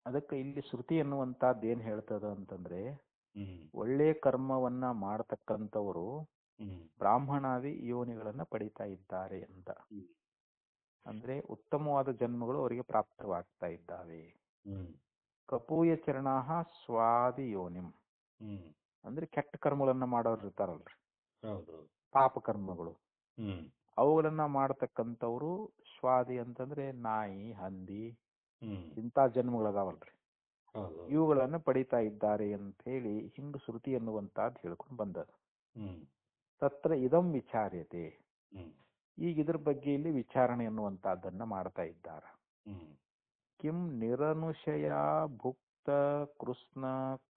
ಅದಕ್ಕೆ ಇಲ್ಲಿ ಶ್ರುತಿ ಅನ್ನುವಂಥದ್ದು ಏನ್ ಹೇಳ್ತದ ಅಂತಂದ್ರೆ, ಹ್ಮ್ ಒಳ್ಳೆ ಕರ್ಮವನ್ನ ಮಾಡತಕ್ಕಂಥವರು ಹ್ಮ್ ಬ್ರಾಹ್ಮಣಾದಿ ಯೋನಿಗಳನ್ನ ಪಡಿತಾ ಇದ್ದಾರೆ ಅಂತ. ಹ್ಮ್ ಅಂದ್ರೆ ಉತ್ತಮವಾದ ಜನ್ಮಗಳು ಅವರಿಗೆ ಪ್ರಾಪ್ತವಾಗ್ತಾ ಇದ್ದಾವೆ. ಹ್ಮ್ ಕಪೂಯ ಚರಣಾಹ ಸ್ವಾದಿ ಯೋನಿಂ, ಹ್ಮ್ ಅಂದ್ರೆ ಕೆಟ್ಟ ಕರ್ಮಗಳನ್ನ ಮಾಡೋರು ಇರ್ತಾರಲ್ರಿ, ಹೌದು. ಪಾಪ ಕರ್ಮಗಳು, ಹ್ಮ್ ಅವುಗಳನ್ನ ಮಾಡತಕ್ಕಂಥವ್ರು ಸ್ವಾದಿ ಅಂತಂದ್ರೆ ನಾಯಿ, ಹಂದಿ, ಹ್ಮ್ ಇಂಥ ಜನ್ಮಗಳದಾವಲ್ರಿ, ಹೌದು. ಇವುಗಳನ್ನ ಪಡಿತಾ ಇದ್ದಾರೆ ಅಂತ ಹೇಳಿ ಹಿಂಗ ಶ್ರುತಿ ಅನ್ನುವಂತಹದ್ದು ಹೇಳ್ಕೊಂಡು ಬಂದದ. ಹ್ಮ್ ತತ್ರ ಇದಂ ವಿಚಾರ್ಯತೆ, ಹ್ಮ್ ಈಗ ಇದ್ರ ಬಗ್ಗೆ ಇಲ್ಲಿ ವಿಚಾರಣೆ ಅನ್ನುವಂತಹದ್ದನ್ನ ಮಾಡ್ತಾ ಇದ್ದಾರೆ. ಹ್ಮ್ ಕಿಂ ನಿರನುಶಯ ಭುಕ್ತ ಕೃಷ್ಣ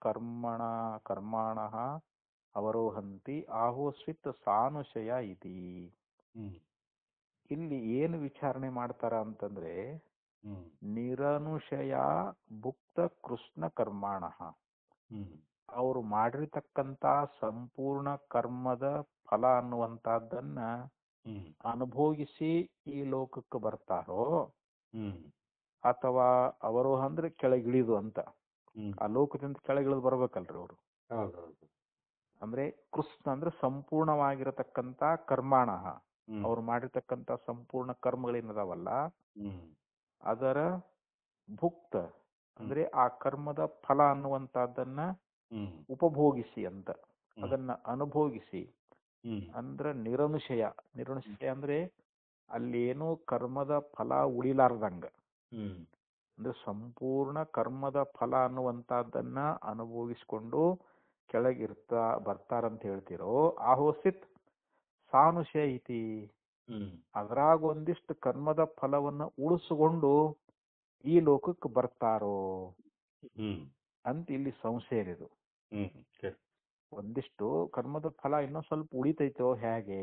ಕರ್ಮಣ ಕರ್ಮಾಣಃ ಅವರೋಹಂತಿ ಆಹೋಸ್ವಿತ್ ಸಾನುಶಯ ಇತಿ. ಹ್ಮ್ ಇಲ್ಲಿ ಏನು ವಿಚಾರಣೆ ಮಾಡ್ತಾರ ಅಂತಂದ್ರೆ, ಹ್ಮ್ ನಿರನುಶಯ ಭುಕ್ತ ಕೃಷ್ಣ ಕರ್ಮಾಣಃ, ಹ್ಮ್ ಅವರು ಮಾಡಿರ್ತಕ್ಕಂತ ಸಂಪೂರ್ಣ ಕರ್ಮದ ಫಲ ಅನ್ನುವಂತಹದ್ದನ್ನ ಹ್ಮ್ ಅನುಭೋಗಿಸಿ ಈ ಲೋಕಕ್ಕೆ ಬರ್ತಾರೋ, ಹ್ಮ್ ಅಥವಾ ಅವರು ಅಂದ್ರೆ ಕೆಳಗಿಳಿದು ಅಂತ, ಹ್ಮ್ ಆ ಲೋಕದಿಂದ ಕೆಳಗಿಳಿದು ಬರ್ಬೇಕಲ್ರಿ ಅವರು. ಹೌದೌದು. ಅಂದ್ರೆ ಕೃಷ್ಣ ಅಂದ್ರೆ ಸಂಪೂರ್ಣವಾಗಿರತಕ್ಕಂತ ಕರ್ಮಾಣ, ಹ್ಮ್ ಅವ್ರು ಮಾಡಿರ್ತಕ್ಕಂತ ಸಂಪೂರ್ಣ ಕರ್ಮಗಳೇನದಾವಲ್ಲ ಹ್ಮ್ ಅದರ ಭುಕ್ತ ಹ್ಮ್ ಅಂದ್ರೆ ಆ ಕರ್ಮದ ಫಲ ಅನ್ನುವಂತಹದ್ದನ್ನ ಹ್ಮ್ ಉಪಭೋಗಿಸಿ ಅಂತ, ಹ್ಮ್ ಅದನ್ನ ಅನುಭೋಗಿಸಿ. ಹ್ಮ್ ಅಂದ್ರ ನಿರನುಶಯ, ನಿರನುಶಯ ಅಂದ್ರೆ ಅಲ್ಲಿ ಏನೋ ಕರ್ಮದ ಫಲ ಉಳಿಲಾರ್ದಂಗ, ಹ್ಮ್ ಅಂದ್ರೆ ಸಂಪೂರ್ಣ ಕರ್ಮದ ಫಲ ಅನ್ನುವಂತಹದ್ದನ್ನ ಅನುಭವಿಸಿಕೊಂಡು ಕೆಳಗಿರ್ತಾ ಬರ್ತಾರಂತ ಹೇಳ್ತಿರೋ, ಆಹೋಸಿತ್ ಸಾನುಶಯ ಇತಿ, ಹ್ಮ್ ಅದ್ರಾಗ ಒಂದಿಷ್ಟು ಕರ್ಮದ ಫಲವನ್ನ ಉಳಿಸಿಕೊಂಡು ಈ ಲೋಕಕ್ಕೆ ಬರ್ತಾರೋ ಹ್ಮ್ ಅಂತ ಇಲ್ಲಿ ಸಂಶಯ ಇದು. ಹ್ಮ್ ಸರಿ. ಒಂದಿಷ್ಟು ಕರ್ಮದ ಫಲ ಇನ್ನೂ ಸ್ವಲ್ಪ ಉಳಿತೈತೋ ಹೇಗೆ,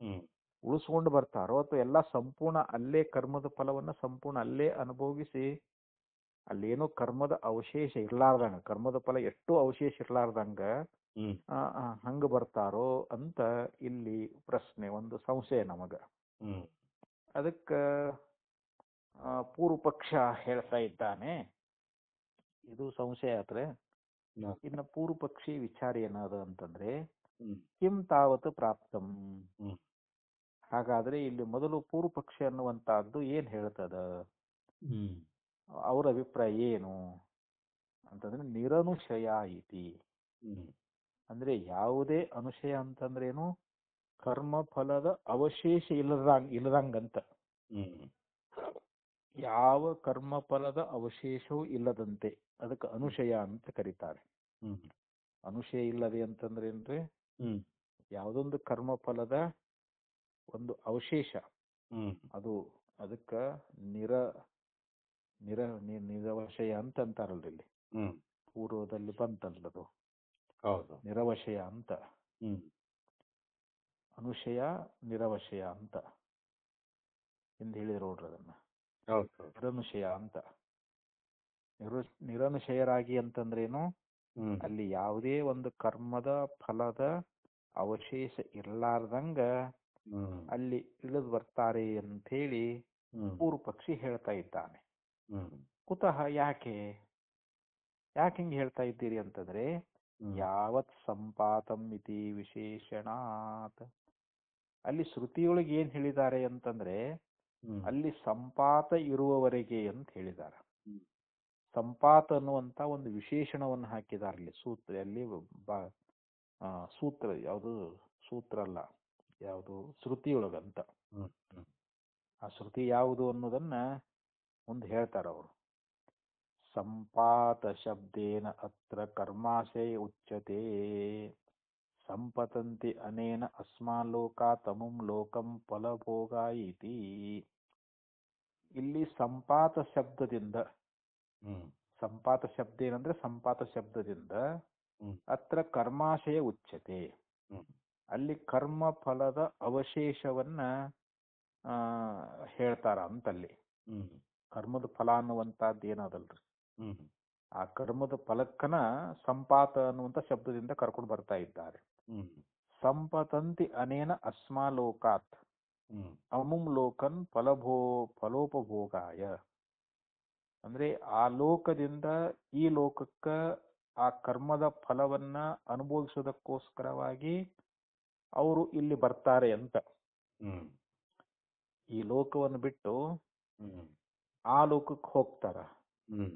ಹ್ಮ್ ಉಳಿಸ್ಕೊಂಡು ಬರ್ತಾರೋ ಅಥವಾ ಎಲ್ಲ ಸಂಪೂರ್ಣ ಅಲ್ಲೇ ಕರ್ಮದ ಫಲವನ್ನ ಸಂಪೂರ್ಣ ಅಲ್ಲೇ ಅನುಭೋಗಿಸಿ ಅಲ್ಲೇನೋ ಕರ್ಮದ ಅವಶೇಷ ಇರ್ಲಾರ್ದಂಗ, ಕರ್ಮದ ಫಲ ಎಷ್ಟು ಅವಶೇಷ ಇರ್ಲಾರ್ದಂಗ ಹ್ಮ್ ಹಂಗ ಬರ್ತಾರೋ ಅಂತ ಇಲ್ಲಿ ಪ್ರಶ್ನೆ, ಒಂದು ಸಂಶಯ ನಮಗ. ಹ್ಮ್ ಅದಕ್ಕ ಪೂರ್ವ ಪಕ್ಷ ಹೇಳ್ತಾ ಇದ್ದಾನೆ, ಇದು ಸಂಶಯ ಆತ್ರೆ. ಹ್ಮ್ ಇನ್ನು ಪೂರ್ವ ಪಕ್ಷಿ ವಿಚಾರ ಏನದ ಅಂತಂದ್ರೆ, ಹ್ಮ್ ಕಿಂ ತಾವತ್ ಪ್ರಾಪ್ತಂ, ಹ್ಮ್ ಹಾಗಾದ್ರೆ ಇಲ್ಲಿ ಮೊದಲು ಪೂರ್ವ ಪಕ್ಷ ಅನ್ನುವಂತಹದ್ದು ಏನ್ ಹೇಳ್ತದ, ಹ್ಮ್ ಅವರ ಅಭಿಪ್ರಾಯ ಏನು ಅಂತಂದ್ರೆ, ನಿರನುಶಯ ಇತಿ, ಹ್ಮ್ ಅಂದ್ರೆ ಯಾವುದೇ ಅನುಶಯ ಅಂತಂದ್ರೇನು, ಕರ್ಮ ಫಲದ ಅವಶೇಷ ಇಲ್ಲದಂಗಂತ, ಹ್ಮ್ ಯಾವ ಕರ್ಮ ಫಲದ ಅವಶೇಷವೂ ಇಲ್ಲದಂತೆ, ಅದಕ್ಕೆ ಅನುಶಯ ಅಂತ ಕರೀತಾರೆ. ಹ್ಮ್ ಅನುಶಯ ಇಲ್ಲದೆ ಅಂತಂದ್ರೆ ಏನ್ರಿ, ಹ್ಮ್ ಯಾವುದೊಂದು ಕರ್ಮ ಫಲದ ಒಂದು ಅವಶೇಷ ಹ್ಮ್ ಅದು, ಅದಕ್ಕ ನಿರ ನಿರ ನಿರವಶಯ ಅಂತ ಅಂತಾರಲ್ರಿ ಇಲ್ಲಿ, ಹ್ಮ್ ಪೂರ್ವದಲ್ಲಿ ಬಂತಲ್ಲದು ಹೌದು. ನಿರವಶಯ ಅಂತ, ಹ್ಮ್ ಅನುಶಯ ನಿರವಶಯ ಅಂತ ಎಂದು ಹೇಳಿದ್ರು ನೋಡ್ರಿ ಅದನ್ನ, ಹೌದು. ನಿರನುಶಯ ಅಂತ. ನಿರನುಶಯರಾಗಿ ಅಂತಂದ್ರೇನು, ಹ್ಮ್ ಅಲ್ಲಿ ಯಾವುದೇ ಒಂದು ಕರ್ಮದ ಫಲದ ಅವಶೇಷ ಇರ್ಲಾರ್ದಂಗ ಹ್ಮ್ ಅಲ್ಲಿ ಇಳಿದು ಬರ್ತಾರೆ ಅಂತ ಹೇಳಿ ಹ್ಮ್ ಪೂರ್ವ ಪಕ್ಷಿ ಹೇಳ್ತಾ ಇದ್ದಾನೆ. ಹ್ಮ್ ಕುತಃ, ಯಾಕೆ ಹಿಂಗೆ ಹೇಳ್ತಾ ಇದ್ದೀರಿ ಅಂತಂದ್ರೆ, ಹ್ಮ್ ಯಾವತ್ ಸಂಪಾತಂ ಇತಿ ವಿಶೇಷಣಾತ್, ಅಲ್ಲಿ ಶ್ರುತಿಯೊಳಗೆ ಏನ್ ಹೇಳಿದ್ದಾರೆ ಅಂತಂದ್ರೆ, ಹ್ಮ್ ಅಲ್ಲಿ ಸಂಪಾತ ಇರುವವರೆಗೆ ಅಂತ ಹೇಳಿದ್ದಾರೆ. ಹ್ಮ್ ಸಂಪಾತ ಅನ್ನುವಂತ ಒಂದು ವಿಶೇಷಣವನ್ನು ಹಾಕಿದ್ದಾರೆ ಅಲ್ಲಿ ಸೂತ್ರ, ಅಲ್ಲಿ ಸೂತ್ರ ಯಾವುದು, ಸೂತ್ರ ಅಲ್ಲ, ಯಾವುದು ಶ್ರುತಿಯೊಳಗಂತ. ಹ್ಮ್ ಹ್ಮ್ ಆ ಶ್ರುತಿ ಯಾವುದು ಅನ್ನೋದನ್ನ ಮುಂದೆ ಹೇಳ್ತಾರ ಅವರು. ಸಂಪಾತ ಶಬ್ದೇನ ಅತ್ರ ಕರ್ಮಾಶಯ ಉಚ್ಯತೆ, ಸಂಪತಂತಿ ಅನೇನ ಅಸ್ಮಾಲೋಕಾತ್ ತಮುಂ ಲೋಕಂ ಫಲಭೋಗ ಇತಿ. ಇಲ್ಲಿ ಸಂಪಾತ ಶಬ್ದದಿಂದ, ಹ್ಮ್ ಸಂಪಾತ ಶಬ್ದ ಏನಂದ್ರೆ ಸಂಪಾತ ಶಬ್ದದಿಂದ ಹ್ಮ್ ಅತ್ರ ಕರ್ಮಾಶಯ ಉಚ್ಯತೆ, ಹ್ಮ್ ಅಲ್ಲಿ ಕರ್ಮ ಫಲದ ಅವಶೇಷವನ್ನ ಆ ಹೇಳ್ತಾರ ಅಂತಲ್ಲಿ. ಹ್ಮ್ ಕರ್ಮದ ಫಲ ಅನ್ನುವಂತಹದ್ದು ಏನದಲ್ರಿ, ಹ್ಮ್ ಆ ಕರ್ಮದ ಫಲಕ್ಕನ ಸಂಪಾತ ಅನ್ನುವಂತ ಶಬ್ದದಿಂದ ಕರ್ಕೊಂಡು ಬರ್ತಾ ಇದ್ದಾರೆ. ಹ್ಮ್ ಸಂಪತಂತಿ ಅನೇನ ಅಸ್ಮಾಲೋಕಾತ್ ಹ್ಮ್ ಅಮುಂ ಲೋಕನ್ ಫಲೋಪಭೋಗಾಯ, ಅಂದ್ರೆ ಆ ಲೋಕದಿಂದ ಈ ಲೋಕಕ್ಕ ಆ ಕರ್ಮದ ಫಲವನ್ನ ಅನುಭವಿಸೋದಕ್ಕೋಸ್ಕರವಾಗಿ ಅವರು ಇಲ್ಲಿ ಬರ್ತಾರೆ ಅಂತ. ಹ್ಮ್ ಈ ಲೋಕವನ್ನು ಬಿಟ್ಟು ಹ್ಮ್ ಆ ಲೋಕಕ್ಕೆ ಹೋಗ್ತಾರ. ಹ್ಮ್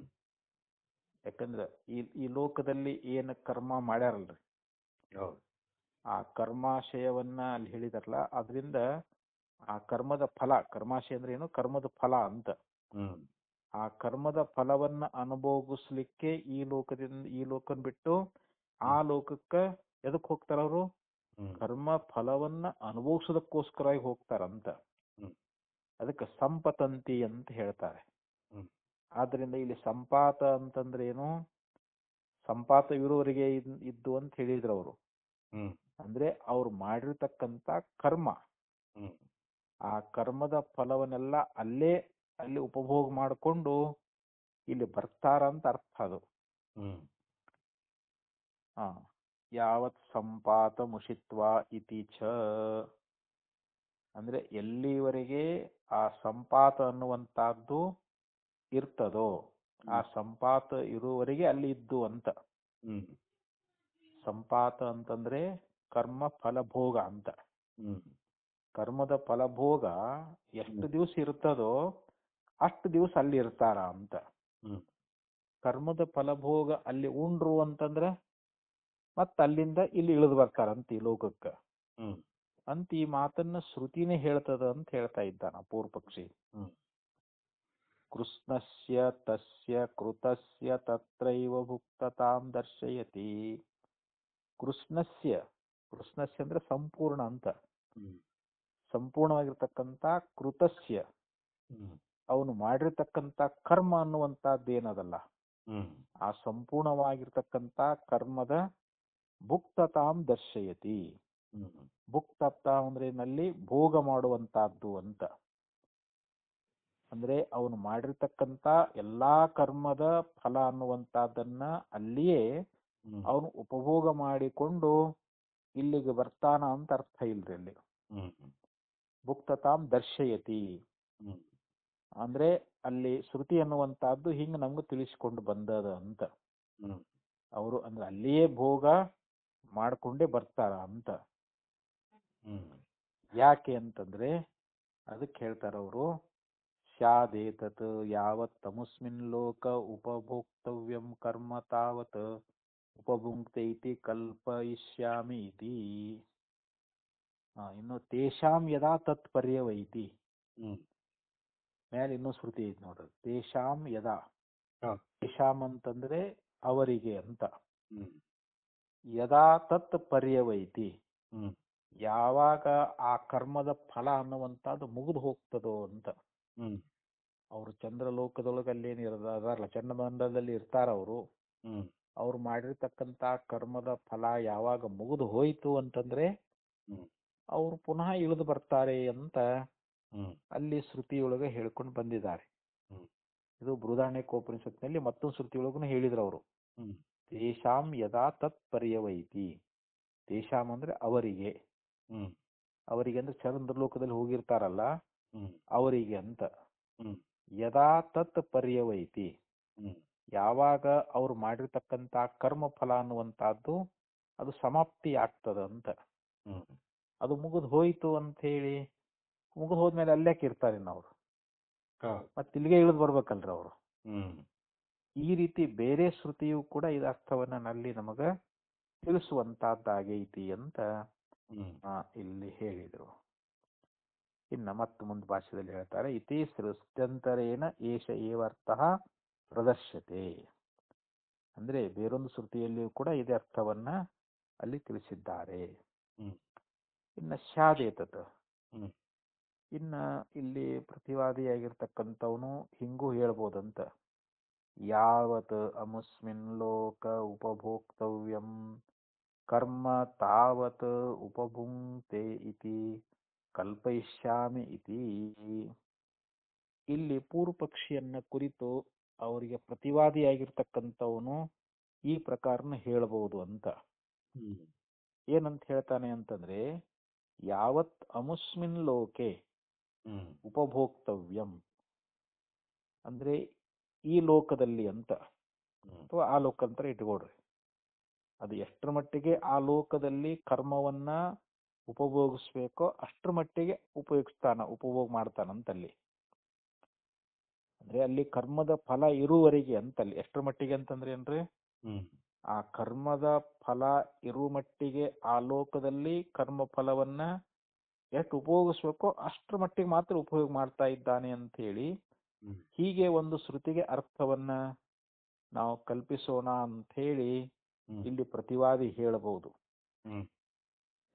ಯಾಕಂದ್ರೆ ಈ ಲೋಕದಲ್ಲಿ ಏನು ಕರ್ಮ ಮಾಡ್ಯಾರಲ್ರಿ, ಹೌದು. ಆ ಕರ್ಮಾಶಯವನ್ನ ಅಲ್ಲಿ ಹೇಳಿದಾರಲ್ಲ, ಅದರಿಂದ ಆ ಕರ್ಮದ ಫಲ, ಕರ್ಮಾಶಯ ಅಂದ್ರೆ ಏನು, ಕರ್ಮದ ಫಲ ಅಂತ. ಹ್ಮ್ ಆ ಕರ್ಮದ ಫಲವನ್ನ ಅನುಭವಿಸ್ಲಿಕ್ಕೆ ಈ ಲೋಕನ್ ಬಿಟ್ಟು ಆ ಲೋಕಕ್ಕ ಎದಕ್ ಹೋಗ್ತಾರ ಅವರು? ಹ್ಮ್ ಕರ್ಮ ಫಲವನ್ನ ಅನುಭವಿಸೋದಕ್ಕೋಸ್ಕರವಾಗಿ ಹೋಗ್ತಾರಂತ. ಹ್ಮ್ ಅದಕ್ಕೆ ಸಂಪತಂತಿ ಅಂತ ಹೇಳ್ತಾರೆ. ಹ್ಮ್ ಆದ್ರಿಂದ ಇಲ್ಲಿ ಸಂಪಾತ ಅಂತಂದ್ರೆ ಏನು? ಸಂಪಾತ ಇರುವವರೆಗೆ ಇದ್ದು ಅಂತ ಹೇಳಿದ್ರು ಅವರು. ಹ್ಮ್ ಅಂದ್ರೆ ಅವ್ರು ಮಾಡಿರ್ತಕ್ಕಂತ ಕರ್ಮ, ಹ್ಮ್ ಆ ಕರ್ಮದ ಫಲವನ್ನೆಲ್ಲ ಅಲ್ಲಿ ಉಪಭೋಗ ಮಾಡಿಕೊಂಡು ಇಲ್ಲಿ ಬರ್ತಾರಂತ ಅರ್ಥ ಅದು. ಹ್ಮ್ ಹಾ, ಯಾವತ್ ಸಂಪಾತ ಮುಷಿತ್ವ ಇತಿ ಚ, ಅಂದ್ರೆ ಎಲ್ಲಿವರೆಗೆ ಆ ಸಂಪಾತ ಅನ್ನುವಂತಹದ್ದು ಇರ್ತದೋ, ಆ ಸಂಪಾತ ಇರುವವರೆಗೆ ಅಲ್ಲಿ ಇದ್ದು ಅಂತ. ಹ್ಮ್ ಸಂಪಾತ ಅಂತಂದ್ರೆ ಕರ್ಮ ಫಲಭೋಗ ಅಂತ. ಹ್ಮ್ ಕರ್ಮದ ಫಲಭೋಗ ಎಷ್ಟು ದಿವಸ ಇರ್ತದೋ ಅಷ್ಟು ದಿವಸ ಅಲ್ಲಿ ಇರ್ತಾರ ಅಂತ. ಹ್ಮ್ ಕರ್ಮದ ಫಲಭೋಗ ಅಲ್ಲಿ ಉಂಡ್ರು ಅಂತಂದ್ರೆ ಮತ್ತ ಅಲ್ಲಿಂದ ಇಲ್ಲಿ ಇಳಿದು ಬರ್ತಾರಂತ ಈ ಲೋಕಕ್ಕ ಹ್ಮ್ ಅಂತ ಈ ಮಾತನ್ನ ಶ್ರುತಿನೇ ಹೇಳ್ತದ ಅಂತ ಹೇಳ್ತಾ ಇದ್ದಾನ ಪೂರ್ವ ಪಕ್ಷಿ. ಹ್ಮ್ ಕೃಷ್ಣಸ್ಯ ತಸ್ಯ ಕೃತಸ್ಯ ತತ್ರೈವ ಭುಕ್ತತಾಂ ದರ್ಶಯತಿ. ಕೃಷ್ಣಸ್ಯ ಅಂದ್ರೆ ಸಂಪೂರ್ಣ ಅಂತ. ಹ್ಮ್ ಸಂಪೂರ್ಣವಾಗಿರ್ತಕ್ಕಂಥ ಕೃತಸ್ಯ, ಹ್ಮ್ ಅವನು ಮಾಡಿರ್ತಕ್ಕಂಥ ಕರ್ಮ ಅನ್ನುವಂತಹದ್ದೇನದಲ್ಲ, ಹ್ಮ್ ಆ ಸಂಪೂರ್ಣವಾಗಿರ್ತಕ್ಕಂಥ ಕರ್ಮದ ಭುಕ್ತತಾಂ ದರ್ಶಯತಿ. ಹ್ಮ್ ಭುಕ್ತತ ಅಂದ್ರೆ ನಲ್ಲಿ ಭೋಗ ಮಾಡುವಂತಹದ್ದು ಅಂತ. ಅಂದ್ರೆ ಅವನು ಮಾಡಿರ್ತಕ್ಕಂಥ ಎಲ್ಲಾ ಕರ್ಮದ ಫಲ ಅನ್ನುವಂತಹದ್ದನ್ನ ಅಲ್ಲಿಯೇ ಹ್ಮ್ ಅವನು ಉಪಭೋಗ ಮಾಡಿಕೊಂಡು ಇಲ್ಲಿಗೆ ಬರ್ತಾನ ಅಂತ ಅರ್ಥ ಇಲ್ರಿ ಅಲ್ಲಿ. ಹ್ಮ್ ಭುಕ್ತತಾಂ ದರ್ಶಯತಿ ಹ್ಮ್ ಅಂದ್ರೆ ಅಲ್ಲಿ ಶ್ರುತಿ ಅನ್ನುವಂತಹದ್ದು ಹಿಂಗ ನಮ್ಗೆ ತಿಳಿಸಿಕೊಂಡು ಬಂದದ ಅಂತ. ಹ್ಮ್ ಅವರು ಅಂದ್ರೆ ಅಲ್ಲಿಯೇ ಭೋಗ ಮಾಡ್ಕೊಂಡೇ ಬರ್ತಾರ ಅಂತ. ಹ್ಮ್ ಯಾಕೆ ಅಂತಂದ್ರೆ ಅದಕ್ಕೆ ಹೇಳ್ತಾರ ಅವರು, ಸ್ಯಾದೇತತ್ ಯಾವತ್ ತಮಸ್ಮಿನ್ ಲೋಕ ಉಪಭೋಕ್ತವ್ಯಂ ಕರ್ಮ ತಾವತ್ ಉಪಭುಂಕ್ತೆ ಇತಿ ಕಲ್ಪಯಿಷ್ಯಾಮಿ ಇತಿ. ಇನ್ನು ತೇಷಾಂ ಯದಾ ತತ್ ಪರ್ಯವೈತಿ, ಹ್ಮ್ ಮೇಲೆ ಇನ್ನೂ ಶ್ರುತಿ ಐತಿ ನೋಡ್ರಿ. ತೇಷಾಂ ಯದಾ, ಹಾ. ತೇಷಾಂ ಅಂತಂದ್ರೆ ಅವರಿಗೆ ಅಂತ. ಹ್ಮ್ ಯದಾ ತತ್ ಪರ್ಯವೈತಿ, ಹ್ಮ್ ಯಾವಾಗ ಆ ಕರ್ಮದ ಫಲ ಅನ್ನುವಂಥದ್ದು ಮುಗಿದು ಹೋಗ್ತದೋ ಅಂತ. ಹ್ಮ್ ಅವರು ಚಂದ್ರಲೋಕದೊಳಗೆ ಅಲ್ಲೇನಿರಲ್ಲ, ಚಂಡಮಂಡಲದಲ್ಲಿ ಇರ್ತಾರ ಅವರು. ಹ್ಮ್ ಅವ್ರು ಮಾಡಿರ್ತಕ್ಕಂಥ ಕರ್ಮದ ಫಲ ಯಾವಾಗ ಮುಗಿದು ಹೋಯ್ತು ಅಂತಂದ್ರೆ ಹ್ಮ್ ಅವರು ಪುನಃ ಇಳಿದು ಬರ್ತಾರೆ ಅಂತ ಹ್ಮ್ ಅಲ್ಲಿ ಹೇಳ್ಕೊಂಡು ಬಂದಿದ್ದಾರೆ. ಹ್ಮ್ ಇದು ಬೃಹದಾರಣ್ಯಕೋಪನಿಷತ್ನಲ್ಲಿ ಮತ್ತೊಂದು ಶ್ರುತಿಯೊಳಗೂ ಹೇಳಿದ್ರು ಅವರು. ಹ್ಮ್ ತೇಷಾಂ ಯದಾ ತತ್ ಪರ್ಯವೈತಿ. ತೇಷಾಂ ಅಂದ್ರೆ ಅವರಿಗೆ, ಹ್ಮ್ ಅವರಿಗೆ ಅಂದ್ರೆ ಚಂದ್ರಲೋಕದಲ್ಲಿ ಹೋಗಿರ್ತಾರಲ್ಲ ಹ್ಮ್ ಅವರಿಗೆ ಅಂತ. ಹ್ಮ್ ಯದಾ ತತ್ ಪರ್ಯವೈತಿ, ಹ್ಮ್ ಯಾವಾಗ ಅವ್ರು ಮಾಡಿರ್ತಕ್ಕಂಥ ಕರ್ಮ ಫಲ ಅನ್ನುವಂತಹದ್ದು ಅದು ಸಮಾಪ್ತಿ ಆಗ್ತದ ಅಂತ. ಹ್ಮ್ ಅದು ಮುಗಿದು ಹೋಯ್ತು ಅಂತ ಹೇಳಿ ಮುಗಿದು ಹೋದ್ಮೇಲೆ ಅಲ್ಲೇಕೆ ಇರ್ತಾರೆ ಅವ್ರು? ಮತ್ತೆ ಇಲ್ಲಿಗೆ ಇಳಿದು ಬರ್ಬೇಕಲ್ರಿ ಅವರು. ಹ್ಮ್ ಈ ರೀತಿ ಬೇರೆ ಶ್ರುತಿಯು ಕೂಡ ಇದು ಅರ್ಥವನ್ನ ನಲ್ಲಿ ನಮಗ ತಿಳಿಸುವಂತಹದ್ದಾಗೈತಿ ಅಂತ ಇಲ್ಲಿ ಹೇಳಿದರು. ಇನ್ನ ಮತ್ತೆ ಮುಂದೆ ಭಾಷೆಯಲ್ಲಿ ಹೇಳ್ತಾರೆ, ಇತಿ ಸೃಷ್ಟ್ಯಂತರೇಣ ಏಷ ಏವರ್ಥಃ ಪ್ರದರ್ಶ್ಯತೆ. ಅಂದ್ರೆ ಬೇರೊಂದು ಶ್ರುತಿಯಲ್ಲಿಯೂ ಕೂಡ ಇದೇ ಅರ್ಥವನ್ನ ಅಲ್ಲಿ ತಿಳಿಸಿದ್ದಾರೆ. ಇನ್ನ ಸ್ಯಾದೇತತ್, ಇನ್ನ ಇಲ್ಲಿ ಪ್ರತಿವಾದಿಯಾಗಿರ್ತಕ್ಕಂಥವನು ಹಿಂಗೂ ಹೇಳ್ಬೋದಂತ. ಯಾವತ್ ಅಮುಸ್ಮಿನ್ ಲೋಕ ಉಪಭೋಕ್ತವ್ಯಂ ಕರ್ಮ ತಾವತ್ ಉಪಭುಂಕ್ತೆ ಇತಿ ಕಲ್ಪಯಿಷ್ಯಾಮಿ ಇತಿ. ಇಲ್ಲಿ ಪೂರ್ವ ಪಕ್ಷಿಯನ್ನ ಕುರಿತು ಅವರಿಗೆ ಪ್ರತಿವಾದಿಯಾಗಿರ್ತಕ್ಕಂಥವನು ಈ ಪ್ರಕಾರನ ಹೇಳ್ಬಹುದು ಅಂತ. ಏನಂತ ಹೇಳ್ತಾನೆ ಅಂತಂದ್ರೆ, ಯಾವತ್ ಅಮುಸ್ಮಿನ್ ಲೋಕೆ ಉಪಭೋಕ್ತವ್ಯಂ ಅಂದ್ರೆ ಈ ಲೋಕದಲ್ಲಿ ಅಂತ ಹ್ಮ್ ಅಥವಾ ಆ ಲೋಕಾಂತರ ಇಟ್ಕೊಡ್ರಿ. ಅದು ಎಷ್ಟರ ಮಟ್ಟಿಗೆ ಆ ಲೋಕದಲ್ಲಿ ಕರ್ಮವನ್ನ ಉಪಭೋಗಿಸ್ಬೇಕೋ ಅಷ್ಟರ ಮಟ್ಟಿಗೆ ಉಪಭೋಗ ಮಾಡ್ತಾನಂತಲ್ಲಿ. ಅಂದ್ರೆ ಅಲ್ಲಿ ಕರ್ಮದ ಫಲ ಇರುವವರೆಗೆ ಅಂತಲ್ಲಿ. ಎಷ್ಟರ ಮಟ್ಟಿಗೆ ಅಂತಂದ್ರೆ ಏನ್ರಿ, ಹ್ಮ್ ಆ ಕರ್ಮದ ಫಲ ಇರುವ ಮಟ್ಟಿಗೆ ಆ ಲೋಕದಲ್ಲಿ ಕರ್ಮ ಫಲವನ್ನ ಎಷ್ಟು ಉಪಯೋಗಿಸ್ಬೇಕೋ ಅಷ್ಟರ ಮಟ್ಟಿಗೆ ಮಾತ್ರ ಉಪಯೋಗ ಮಾಡ್ತಾ ಇದ್ದಾನೆ ಅಂತ ಹೇಳಿ ಹ್ಮ್ ಹೀಗೆ ಒಂದು ಶ್ರುತಿಗೆ ಅರ್ಥವನ್ನ ನಾವು ಕಲ್ಪಿಸೋಣ ಅಂತ ಹೇಳಿ ಹ್ಮ್ ಇಲ್ಲಿ ಪ್ರತಿವಾದಿ ಹೇಳಬಹುದು. ಹ್ಮ್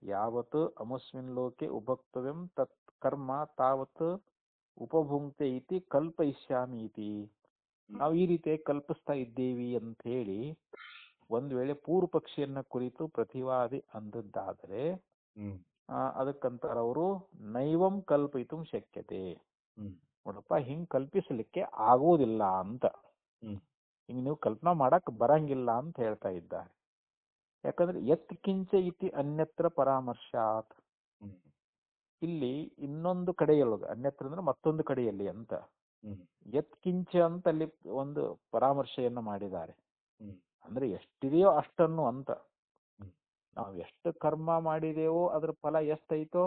ಯಾವತ್ ಅಮುಸ್ಮಿನ್ ಲೋಕೆ ಉಪಕ್ತವ್ಯಂ ತತ್ ಕರ್ಮ ತಾವತ್ ಉಪಭುಂಕ್ತೆ ಇತಿ ಕಲ್ಪಯಿಷ್ಯಾಮಿ ಇತಿ. ನಾವು ಈ ರೀತಿ ಕಲ್ಪಿಸ್ತಾ ಇದ್ದೇವಿ ಅಂತ ಹೇಳಿ ಒಂದ್ ವೇಳೆ ಪೂರ್ವ ಪಕ್ಷಿಯನ್ನ ಕುರಿತು ಪ್ರತಿವಾದಿ ಅಂದದ್ದಾದರೆ ಹ್ಮ್ ಅದಕ್ಕಂತಾರ ಅವರು ನೈವಂ ಕಲ್ಪಿತು ಶಕ್ಯತೆ. ಹ್ಮ್ ನೋಡಪ್ಪ, ಹಿಂಗ್ ಕಲ್ಪಿಸಲಿಕ್ಕೆ ಆಗೋದಿಲ್ಲ ಅಂತ, ಹ್ಮ್ ಹಿಂಗ್ ನೀವು ಕಲ್ಪನಾ ಮಾಡಕ್ ಬರಂಗಿಲ್ಲ ಅಂತ ಹೇಳ್ತಾ ಇದ್ದಾರೆ. ಯಾಕಂದ್ರೆ ಯತ್ ಕಿಂಚ ಇತಿ ಅನ್ಯತ್ರ ಪರಾಮರ್ಶಾತ್, ಹ್ಮ್ ಇಲ್ಲಿ ಇನ್ನೊಂದು ಕಡೆಯೊಳಗೆ, ಅನ್ಯತ್ರ ಅಂದ್ರೆ ಮತ್ತೊಂದು ಕಡೆಯಲ್ಲಿ ಅಂತ, ಹ್ಮ್ ಯತ್ ಕಿಂಚ ಅಂತ ಅಲ್ಲಿ ಒಂದು ಪರಾಮರ್ಶೆಯನ್ನ ಮಾಡಿದ್ದಾರೆ. ಹ್ಮ್ ಅಂದ್ರೆ ಎಷ್ಟಿದೆಯೋ ಅಷ್ಟನ್ನು ಅಂತ. ಹ್ಮ್ ನಾವು ಎಷ್ಟು ಕರ್ಮ ಮಾಡಿದೇವೋ ಅದ್ರ ಫಲ ಎಷ್ಟೈತೋ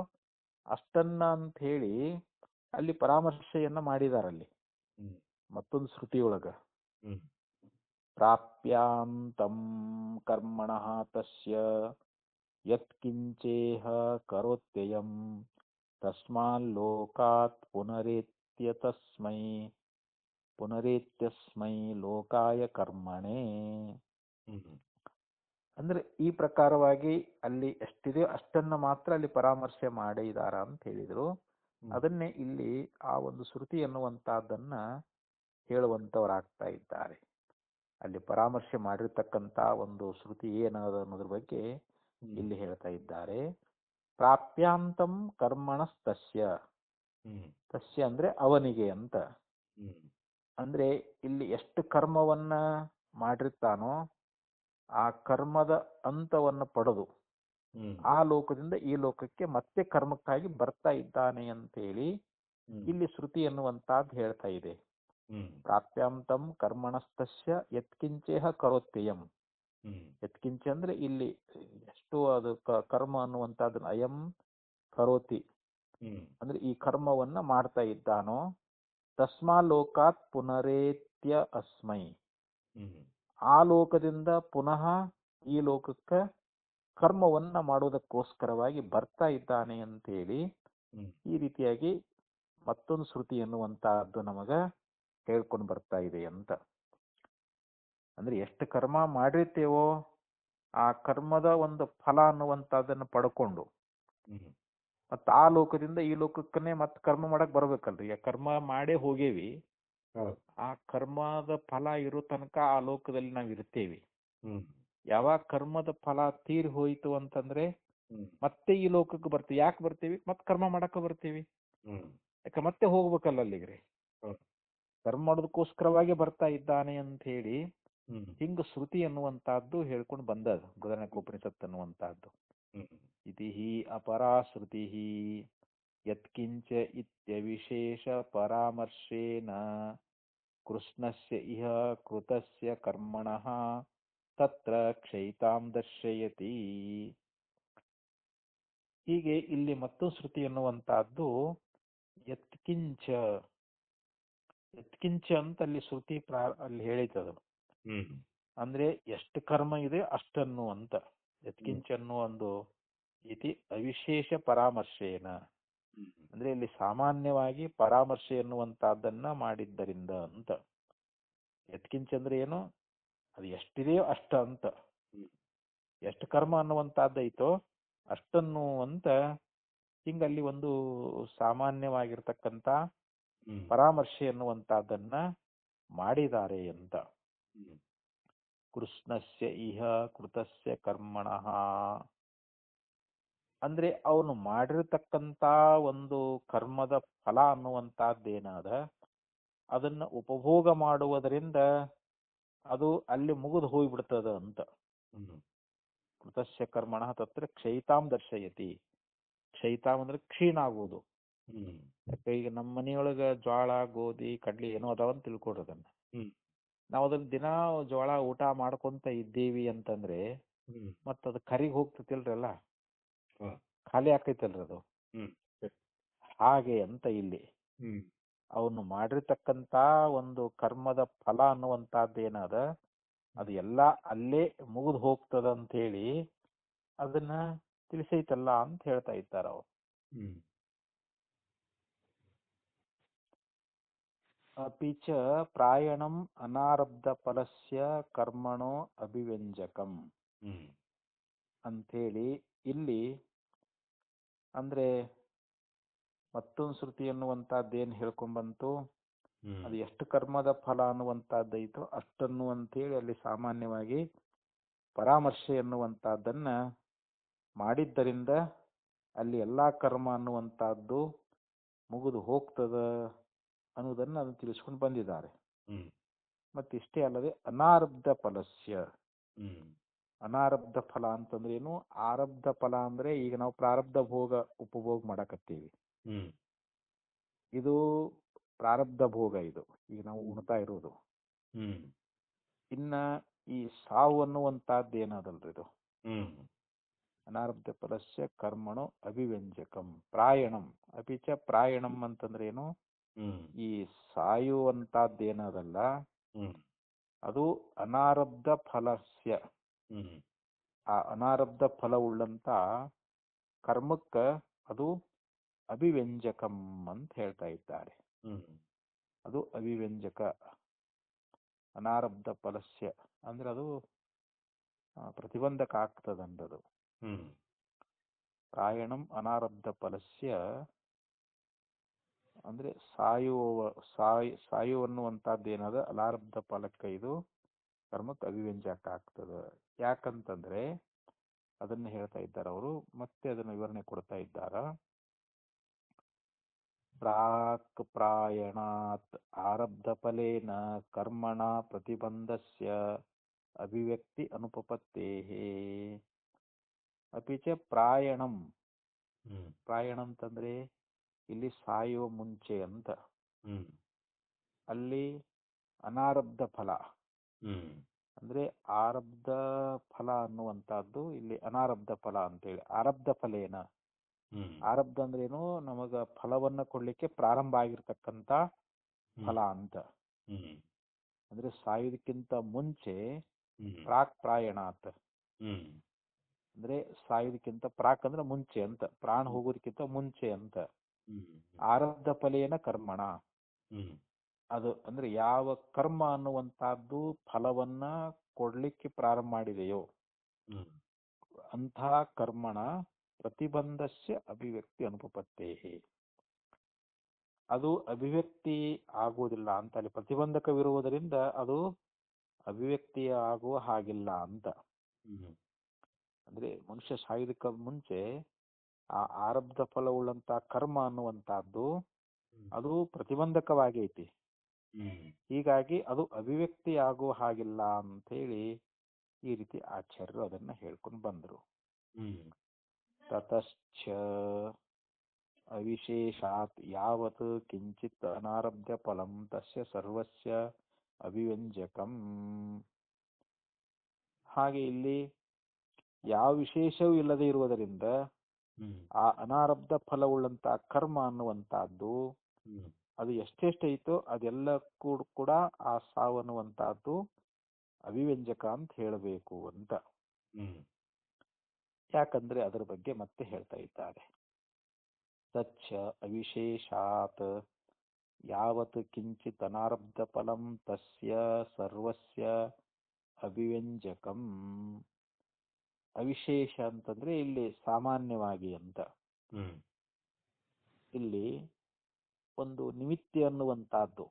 ಅಷ್ಟನ್ನ ಅಂತ ಹೇಳಿ ಅಲ್ಲಿ ಪರಾಮರ್ಶೆಯನ್ನ ಮಾಡಿದಾರಲ್ಲಿ ಹ್ಮ್ ಮತ್ತೊಂದು ಶ್ರುತಿಯೊಳಗ. ಹ್ಮ್ ಪ್ರಾಪ್ಯಾಂತಂ ಕರ್ಮಣಃ ತಸ್ಯ ಯತ್ಕಿಂಚೇಹ ಕರೋತ್ಯಯಂ ತಸ್ಮಾಲ್ಲೋಕಾತ್ ಪುನರೇತ್ಯಸ್ಮೈ ಲೋಕಾಯ ಕರ್ಮಣೇ. ಹ್ಮ್ ಅಂದ್ರೆ ಈ ಪ್ರಕಾರವಾಗಿ ಅಲ್ಲಿ ಎಷ್ಟಿದೆಯೋ ಅಷ್ಟನ್ನ ಮಾತ್ರ ಅಲ್ಲಿ ಪರಾಮರ್ಶೆ ಮಾಡಿದಾರ ಅಂತ ಹೇಳಿದ್ರು. ಅದನ್ನೇ ಇಲ್ಲಿ ಆ ಒಂದು ಶ್ರುತಿ ಎನ್ನುವಂತಹದ್ದನ್ನ ಹೇಳುವಂತವರಾಗ್ತಾ ಇದ್ದಾರೆ. ಅಲ್ಲಿ ಪರಾಮರ್ಶೆ ಮಾಡಿರ್ತಕ್ಕಂತ ಒಂದು ಶ್ರುತಿ ಏನದ ಅನ್ನೋದ್ರ ಬಗ್ಗೆ ಇಲ್ಲಿ ಹೇಳ್ತಾ ಇದ್ದಾರೆ. ಪ್ರಾಪ್ಯಾಂತಂ ಕರ್ಮಣಸ್ತಸ್ಯ, ತಸ್ಯ ಅಂದ್ರೆ ಅವನಿಗೆ ಅಂತ. ಅಂದ್ರೆ ಇಲ್ಲಿ ಎಷ್ಟು ಕರ್ಮವನ್ನ ಮಾಡಿರ್ತಾನೋ ಆ ಕರ್ಮದ ಅಂತವನ್ನು ಪಡೆದು ಆ ಲೋಕದಿಂದ ಈ ಲೋಕಕ್ಕೆ ಮತ್ತೆ ಕರ್ಮಕ್ಕಾಗಿ ಬರ್ತಾ ಇದ್ದಾನೆ ಅಂತೇಳಿ ಇಲ್ಲಿ ಶ್ರುತಿ ಎನ್ನುವಂತಹದ್ದು ಹೇಳ್ತಾ ಇದೆ. ಪ್ರಾಪ್ಯಾಂತಂ ಕರ್ಮಣಸ್ತಸ್ಯ ಯತ್ಕಿಂಚೇಹ ಕರೋತ್ಯಯಂ. ಯತ್ಕಿಂಚ ಅಂದ್ರೆ ಇಲ್ಲಿ ಎಷ್ಟು ಅದು ಕರ್ಮ ಅನ್ನುವಂತಹದ್ದು ಅಯಂ ಕರೋತಿ ಅಂದ್ರೆ ಈ ಕರ್ಮವನ್ನ ಮಾಡ್ತಾ ಇದ್ದಾನೋ ತಸ್ಮಾ ಲೋಕಾತ್ ಪುನರೇತ್ಯ ಅಸ್ಮೈ, ಆ ಲೋಕದಿಂದ ಪುನಃ ಈ ಲೋಕಕ್ಕೆ ಕರ್ಮವನ್ನ ಮಾಡೋದಕ್ಕೋಸ್ಕರವಾಗಿ ಬರ್ತಾ ಇದ್ದಾನೆ ಅಂತೇಳಿ ಈ ರೀತಿಯಾಗಿ ಮತ್ತೊಂದು ಶ್ರುತಿ ಎನ್ನುವಂತಹದ್ದು ನಮಗ ಹೇಳ್ಕೊಂಡು ಬರ್ತಾ ಇದೆ ಅಂತ. ಅಂದ್ರೆ ಎಷ್ಟು ಕರ್ಮ ಮಾಡಿರ್ತೇವೋ ಆ ಕರ್ಮದ ಒಂದು ಫಲ ಅನ್ನುವಂತಹದ್ದನ್ನು ಪಡ್ಕೊಂಡು ಮತ್ತ ಆ ಲೋಕದಿಂದ ಈ ಲೋಕಕ್ಕನೆ ಮತ್ ಕರ್ಮ ಮಾಡಕ್ ಬರ್ಬೇಕಲ್ರಿ. ಕರ್ಮ ಮಾಡೇ ಹೋಗೇವಿ, ಆ ಕರ್ಮದ ಫಲ ಇರೋ ತನಕ ಆ ಲೋಕದಲ್ಲಿ ನಾವ್ ಇರ್ತೇವಿ. ಯಾವಾಗ ಕರ್ಮದ ಫಲ ತೀರಿ ಹೋಯ್ತು ಅಂತಂದ್ರೆ ಮತ್ತೆ ಈ ಲೋಕಕ್ಕೆ ಬರ್ತೀವಿ. ಯಾಕೆ ಬರ್ತೀವಿ? ಮತ್ ಕರ್ಮ ಮಾಡಕ ಬರ್ತೀವಿ. ಯಾಕೆ ಮತ್ತೆ ಹೋಗ್ಬೇಕಲ್ಲ ಅಲ್ಲಿಗ್ರಿ. ಕರ್ಮ ಮಾಡೋದಕ್ಕೋಸ್ಕರವಾಗಿ ಬರ್ತಾ ಇದ್ದಾನೆ ಅಂತ ಹೇಳಿ ಹಿಂಗ ಶ್ರುತಿ ಅನ್ನುವಂತಹದ್ದು ಹೇಳ್ಕೊಂಡು ಬಂದದ ಬೃಹದಾರಣ್ಯಕೋಪನಿಷತ್ ಅನ್ನುವಂತಹದ್ದು. ಇತಿ ಹಿ ಅಪರಾ ಶ್ರುತಿ ಯತ್ಕಿಂಚ ಇತ್ಯವಿಶೇಷ ಪರಾಮರ್ಶೇನ ಕೃಷ್ಣಸ್ಯ ಇಹ ಕೃತಸ್ಯ ಕರ್ಮಣಃ ತತ್ರ ಕ್ಷಯಿತಾಂ ದರ್ಶಯತಿ. ಹೀಗೆ ಇಲ್ಲಿ ಮತ್ತೊಂದು ಶ್ರುತಿ ಎನ್ನುವಂತಹದ್ದು ಯತ್ಕಿಂಚ ಅಂತ ಅಲ್ಲಿ ಶ್ರುತಿ ಅಲ್ಲಿ ಹೇಳಿತದು. ಅಂದ್ರೆ ಎಷ್ಟು ಕರ್ಮ ಇದೆ ಅಷ್ಟನ್ನು ಅಂತ. ಯತ್ಕಿಂಚ ಅನ್ನೋ ಒಂದು ಇತಿ ಅವಿಶೇಷ ಪರಾಮರ್ಶೇನ ಅಂದ್ರೆ ಇಲ್ಲಿ ಸಾಮಾನ್ಯವಾಗಿ ಪರಾಮರ್ಶೆ ಎನ್ನುವಂತಹದ್ದನ್ನ ಮಾಡಿದ್ದರಿಂದ ಅಂತ. ಯತ್ಕಿಂಚ ಅಂದ್ರೆ ಏನು? ಅದು ಎಷ್ಟಿದೆಯೋ ಅಷ್ಟ ಅಂತ. ಎಷ್ಟು ಕರ್ಮ ಅನ್ನುವಂತಹದ್ದೈತೋ ಅಷ್ಟನ್ನು ಅಂತ ಹಿಂಗಲ್ಲಿ ಒಂದು ಸಾಮಾನ್ಯವಾಗಿರ್ತಕ್ಕಂಥ ಪರಾಮರ್ಶೆ ಎನ್ನುವಂತಹದ್ದನ್ನ ಮಾಡಿದ್ದಾರೆ ಅಂತ. ಕೃಷ್ಣಸ್ಯ ಇಹ ಕೃತಸ್ಯ ಕರ್ಮಣಃ ಅಂದ್ರೆ ಅವನು ಮಾಡಿರತಕ್ಕಂತ ಒಂದು ಕರ್ಮದ ಫಲ ಅನ್ನುವಂತಹದ್ದೇನಾದ ಅದನ್ನ ಉಪಭೋಗ ಮಾಡುವುದರಿಂದ ಅದು ಅಲ್ಲಿ ಮುಗಿದು ಹೋಗ್ಬಿಡ್ತದ ಅಂತ. ಕೃತಸ್ಯ ಕರ್ಮಣಃ ತತ್ರ ಕ್ಷಯಿತಾಂ ದರ್ಶಯತಿ. ಕ್ಷಯಿತಾಂ ಅಂದ್ರೆ ಕ್ಷೀಣ ಆಗುವುದು. ಯಾಕೆ ಈಗ ನಮ್ಮ ಮನೆಯೊಳಗ ಜ್ವಾಳ ಗೋಧಿ ಕಡ್ಲಿ ಏನೋ ಅದಾವಂತ ತಿಳ್ಕೊಡ್ರಿ. ಅದನ್ನ ಹ್ಮ್ ನಾವು ಅದನ್ನ ದಿನಾ ಜೋಳ ಊಟ ಮಾಡ್ಕೊಂತ ಇದ್ದೀವಿ ಅಂತಂದ್ರೆ ಹ್ಮ್ ಮತ್ತ ಅದು ಕರಿಗ್ ಹೋಗ್ತತಿಲ್ರಲ್ಲ, ಹಾ ಖಾಲಿ ಆಕೈತಲ್ರಿ ಅದು. ಹ್ಮ್ ಹಾಗೆ ಅಂತ ಇಲ್ಲಿ ಹ್ಮ್ ಅವನು ಮಾಡಿರ್ತಕ್ಕಂತ ಒಂದು ಕರ್ಮದ ಫಲ ಅನ್ನುವಂತಹದ್ದು ಏನದ ಅದು ಎಲ್ಲ ಅಲ್ಲೇ ಮುಗಿದು ಹೋಗ್ತದ ಅಂತ ಹೇಳಿ ಅದನ್ನ ತಿಳಿಸೈತಲ್ಲ ಅಂತ ಹೇಳ್ತಾ ಇದ್ದಾರೆ ಅವ್ರು. ಹ್ಮ್ ಅಪಿ ಚ ಪ್ರಾಯಣಂ ಅನಾರಬ್ಧ ಫಲಸ್ಯ ಕರ್ಮಣೋ ಅಭಿವ್ಯಂಜಕಂ ಹ್ಮ್ ಅಂಥೇಳಿ ಇಲ್ಲಿ ಅಂದ್ರೆ ಮತ್ತೊಂದು ಶ್ರುತಿ ಅನ್ನುವಂತಹದ್ದೇನು ಹೇಳ್ಕೊಂಡ್ಬಂತು, ಹ್ಮ್ ಅದು ಎಷ್ಟು ಕರ್ಮದ ಫಲ ಅನ್ನುವಂತಹದ್ದೈತೋ ಅಷ್ಟನ್ನು ಅಂತೇಳಿ ಅಲ್ಲಿ ಸಾಮಾನ್ಯವಾಗಿ ಪರಾಮರ್ಶೆ ಎನ್ನುವಂತಹದ್ದನ್ನ ಮಾಡಿದ್ದರಿಂದ ಅಲ್ಲಿ ಎಲ್ಲಾ ಕರ್ಮ ಅನ್ನುವಂತಹದ್ದು ಮುಗಿದು ಹೋಗ್ತದ ಅನ್ನುವುದನ್ನು ಅದನ್ನು ತಿಳಿಸ್ಕೊಂಡು ಬಂದಿದ್ದಾರೆ. ಹ್ಮ್ ಮತ್ತಿಷ್ಟೇ ಅಲ್ಲದೆ ಅನಾರಬ್ಧ ಫಲಸ್ಯ, ಹ್ಮ್ ಅನಾರಬ್ಧ ಫಲ ಅಂತಂದ್ರೆ ಏನು, ಆರಬ್ಧ ಫಲ ಅಂದ್ರೆ ಈಗ ನಾವು ಪ್ರಾರಬ್ಧ ಭೋಗ ಉಪಭೋಗ ಮಾಡಕತ್ತೀವಿ, ಹ್ಮ್ ಇದು ಪ್ರಾರಬ್ಧ ಭೋಗ, ಇದು ಈಗ ನಾವು ಉಣ್ತಾ ಇರೋದು. ಹ್ಮ್ ಇನ್ನ ಈ ಸಾವು ಅನ್ನುವಂತಹದ್ದು ಏನದಲ್ರಿ ಇದು ಹ್ಮ್ ಅನಾರಬ್ಧ ಫಲಸ್ಯ ಕರ್ಮಣೋ ಅಭಿವ್ಯಂಜಕಂ ಪ್ರಾಯಣಂ. ಅಪಿಚ ಪ್ರಾಯಣಂ ಅಂತಂದ್ರೆ ಏನು, ಹ್ಮ್ ಈ ಸಾಯುವಂತಹದ್ದೇನದಲ್ಲ ಹ್ಮ್ ಅದು ಅನಾರಬ್ಧ ಫಲಸ್ಯ, ಹ್ಮ್ ಆ ಅನಾರಬ್ಧ ಫಲವುಳ್ಳಂತ ಕರ್ಮಕ್ಕ ಅದು ಅಭಿವ್ಯಂಜಕಂ ಅಂತ ಹೇಳ್ತಾ ಇದ್ದಾರೆ. ಹ್ಮ್ ಅದು ಅಭಿವ್ಯಂಜಕ, ಅನಾರಬ್ಧ ಫಲಸ್ಯ ಅಂದ್ರೆ ಅದು ಪ್ರತಿಬಂಧಕ ಆಗ್ತದಂದದು. ಹ್ಮ್ ಪ್ರಾಯಣಂ ಅನಾರಬ್ಧ ಫಲಸ್ಯ ಅಂದ್ರೆ ಸಾಯುವನ್ನುವಂತಹದ್ದು ಏನದ ಅನಾರಬ್ಧ ಫಲಕ್ಕೆ ಇದು ಕರ್ಮಕ್ಕೆ ಅಭಿವ್ಯಂಜಕ ಆಗ್ತದ. ಯಾಕಂತಂದ್ರೆ ಅದನ್ನ ಹೇಳ್ತಾ ಇದ್ದಾರೆ ಅವರು, ಮತ್ತೆ ಅದನ್ನ ವಿವರಣೆ ಕೊಡ್ತಾ ಇದ್ದಾರ. ಪ್ರಾಕ್ ಪ್ರಾಯಣಾತ್ ಆರಬ್ಧ ಫಲೇನ ಕರ್ಮಣ ಪ್ರತಿಬಂಧಸ್ಯ ಅಭಿವ್ಯಕ್ತಿ ಅನುಪಪತ್ತೇಹೇ. ಅಪಿಚ ಪ್ರಾಯಣಂ, ಹ್ಮ್ ಪ್ರಾಯಣ ಅಂತಂದ್ರೆ ಇಲ್ಲಿ ಸಾಯುವ ಮುಂಚೆ ಅಂತ, ಹ್ಮ್ ಅಲ್ಲಿ ಅನಾರಬ್ಧ ಫಲ ಹ್ಮ್ ಅಂದ್ರೆ ಆರಬ್ಧ ಫಲ ಅನ್ನುವಂತಹದ್ದು ಇಲ್ಲಿ ಅನಾರಬ್ಧ ಫಲ ಅಂತೇಳಿ. ಆರಬ್ಧ ಫಲೇನ, ಹ್ಮ್ ಆರಬ್ಧ ಅಂದ್ರೇನು, ನಮಗ ಫಲವನ್ನ ಕೊಡ್ಲಿಕ್ಕೆ ಪ್ರಾರಂಭ ಆಗಿರ್ತಕ್ಕಂತ ಫಲ ಅಂತ. ಹ್ಮ್ ಅಂದ್ರೆ ಸಾಯುವುದಕ್ಕಿಂತ ಮುಂಚೆ ಹ್ಮ್ ಪ್ರಾಕ್ ಪ್ರಾಯಣಾತ್ ಹ್ಮ್ ಅಂದ್ರೆ ಸಾಯುವುದಕ್ಕಿಂತ ಪ್ರಾಕ್ ಅಂದ್ರೆ ಮುಂಚೆ ಅಂತ, ಪ್ರಾಣ ಹೋಗೋದಕ್ಕಿಂತ ಮುಂಚೆ ಅಂತ. ಹ್ಮ್ ಆರಬ್ಧ ಫಲೇನ ಕರ್ಮಣ, ಹ್ಮ್ ಅದು ಅಂದ್ರೆ ಯಾವ ಕರ್ಮ ಅನ್ನುವಂತಹದ್ದು ಫಲವನ್ನ ಕೊಡ್ಲಿಕ್ಕೆ ಪ್ರಾರಂಭ ಮಾಡಿದೆಯೋ ಹ್ಮ್ ಅಂಥ ಕರ್ಮಣ ಪ್ರತಿಬಂಧಸ್ಯ ಅಭಿವ್ಯಕ್ತಿ ಅನುಪಪತ್ತೇಹಿ, ಅದು ಅಭಿವ್ಯಕ್ತಿ ಆಗುವುದಿಲ್ಲ ಅಂತ. ಅಲ್ಲಿ ಪ್ರತಿಬಂಧಕವಿರುವುದರಿಂದ ಅದು ಅಭಿವ್ಯಕ್ತಿ ಆಗುವ ಹಾಗಿಲ್ಲ ಅಂತ. ಹ್ಮ್ ಅಂದ್ರೆ ಮನುಷ್ಯ ಸಾಯುವುದಕ್ಕೆ ಮುಂಚೆ ಆ ಆರಬ್ಧ ಫಲವುಳ್ಳಂತ ಕರ್ಮ ಅನ್ನುವಂತಹದ್ದು ಅದು ಪ್ರತಿಬಂಧಕವಾಗೈತಿ. ಹ್ಮ್ ಹೀಗಾಗಿ ಅದು ಅಭಿವ್ಯಕ್ತಿ ಆಗುವ ಹಾಗಿಲ್ಲ ಅಂತ ಹೇಳಿ ಈ ರೀತಿ ಆಚಾರ್ಯರು ಅದನ್ನ ಹೇಳ್ಕೊಂಡು ಬಂದರು. ಹ್ಮ್ ತತಶ್ಚ ಅವಿಶೇಷಾತ್ ಯಾವತ್ ಕಿಂಚಿತ್ ಅನಾರಬ್ಧ ಫಲಂ ತಸ್ಯ ಸರ್ವಸ್ಯ ಅಭಿವ್ಯಂಜಕಂ. ಹಾಗೆ ಇಲ್ಲಿ ಯಾವ ವಿಶೇಷವೂ ಇಲ್ಲದೆ ಇರುವುದರಿಂದ ಹ್ಮ್ ಆ ಅನಾರಬ್ಧ ಫಲವುಳ್ಳಂತ ಕರ್ಮ ಅನ್ನುವಂತಹದ್ದು ಹ್ಮ್ ಅದು ಎಷ್ಟೆಷ್ಟೈತೋ ಅದೆಲ್ಲಕ್ಕೂ ಕೂಡ ಆ ಸಾವು ಅನ್ನುವಂತಹದ್ದು ಅಭಿವ್ಯಂಜಕ ಅಂತ ಹೇಳಬೇಕು ಅಂತ. ಹ್ಮ್ ಯಾಕಂದ್ರೆ ಅದರ ಬಗ್ಗೆ ಮತ್ತೆ ಹೇಳ್ತಾ ಇದ್ದಾರೆ. ತಚ್ಚ ಅವಿಶೇಷಾತ್ ಯಾವತ್ ಕಿಂಚಿತ್ ಅನಾರಬ್ಧ ಫಲಂ ತಸ್ಯ ಸರ್ವಸ್ಯ ಅಭಿವ್ಯಂಜಕಂ. ಅವಿಶೇಷ ಅಂತಂದ್ರೆ ಇಲ್ಲಿ ಸಾಮಾನ್ಯವಾಗಿ ಅಂತ. ಹ್ಮ್ ಇಲ್ಲಿ ಒಂದು ನಿಮಿತ್ಯ ಅನ್ನುವಂತಹದ್ದು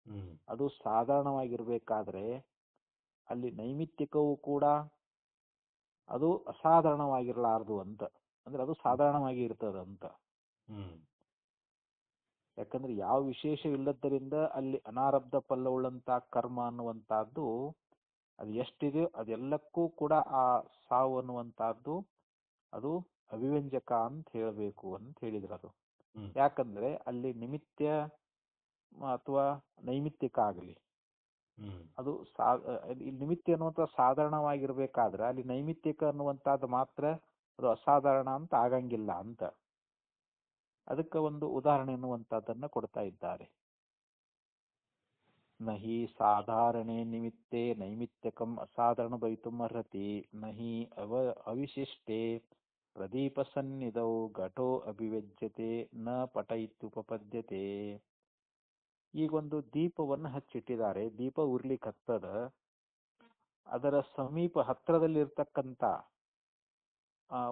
ಹ್ಮ್ ಅದು ಸಾಧಾರಣವಾಗಿರ್ಬೇಕಾದ್ರೆ ಅಲ್ಲಿ ನೈಮಿತ್ತಿಕವೂ ಕೂಡ ಅದು ಅಸಾಧಾರಣವಾಗಿರಲಾರದು ಅಂತ. ಅಂದ್ರೆ ಅದು ಸಾಧಾರಣವಾಗಿ ಇರ್ತದಂತ. ಹ್ಮ್ ಯಾಕಂದ್ರೆ ಯಾವ ವಿಶೇಷವಿಲ್ಲದ್ದರಿಂದ ಅಲ್ಲಿ ಅನಾರಬ್ಧ ಫಲವುಳ್ಳಂತ ಕರ್ಮ ಅನ್ನುವಂತಹದ್ದು ಅದು ಎಷ್ಟಿದೆಯೋ ಅದೆಲ್ಲಕ್ಕೂ ಕೂಡ ಆ ಸಾವು ಅನ್ನುವಂತಹದ್ದು ಅದು ಅಭಿವ್ಯಂಜಕ ಅಂತ ಹೇಳಬೇಕು ಅಂತ ಹೇಳಿದ್ರು ಅದು. ಹ್ಮ್ ಯಾಕಂದ್ರೆ ಅಲ್ಲಿ ನಿಮಿತ್ಯ ಅಥವಾ ನೈಮಿತ್ತಿಕ ಆಗಲಿ ಹ್ಮ್ ಅದು ಇಲ್ಲಿ ನಿಮಿತ್ತ ಅನ್ನುವಂಥ ಸಾಧಾರಣವಾಗಿರ್ಬೇಕಾದ್ರೆ ಅಲ್ಲಿ ನೈಮಿತ್ತಿಕ ಅನ್ನುವಂಥದ್ದು ಮಾತ್ರ ಅದು ಅಸಾಧಾರಣ ಅಂತ ಆಗಂಗಿಲ್ಲ ಅಂತ. ಅದಕ್ಕೆ ಒಂದು ಉದಾಹರಣೆ ಎನ್ನುವಂಥದ್ದನ್ನ ಕೊಡ್ತಾ ಇದ್ದಾರೆ. ನಹಿ ಸಾಧಾರಣೆ ನಿಮಿತ್ತೆ ನೈಮಿತ್ಯಕಂ ಅಸಾಧಾರಣ ಭವಿತುಂ ಅರ್ಹತಿ ನಹಿ ಅವಿಶಿಷ್ಟೆ ಪ್ರದೀಪ ಸನ್ನಿಧೌ ಘಟೋ ಅಭಿವ್ಯಜ್ಯತೆ ನ ಪಟ ಇತ್ಯುಪಪದ್ಯತೆ. ಈಗೊಂದು ದೀಪವನ್ನು ಹಚ್ಚಿಟ್ಟಿದ್ದಾರೆ, ದೀಪ ಉರ್ಲಿಕ್ಕೆ ಹತ್ತದ. ಅದರ ಸಮೀಪ ಹತ್ತಿರದಲ್ಲಿರ್ತಕ್ಕಂಥ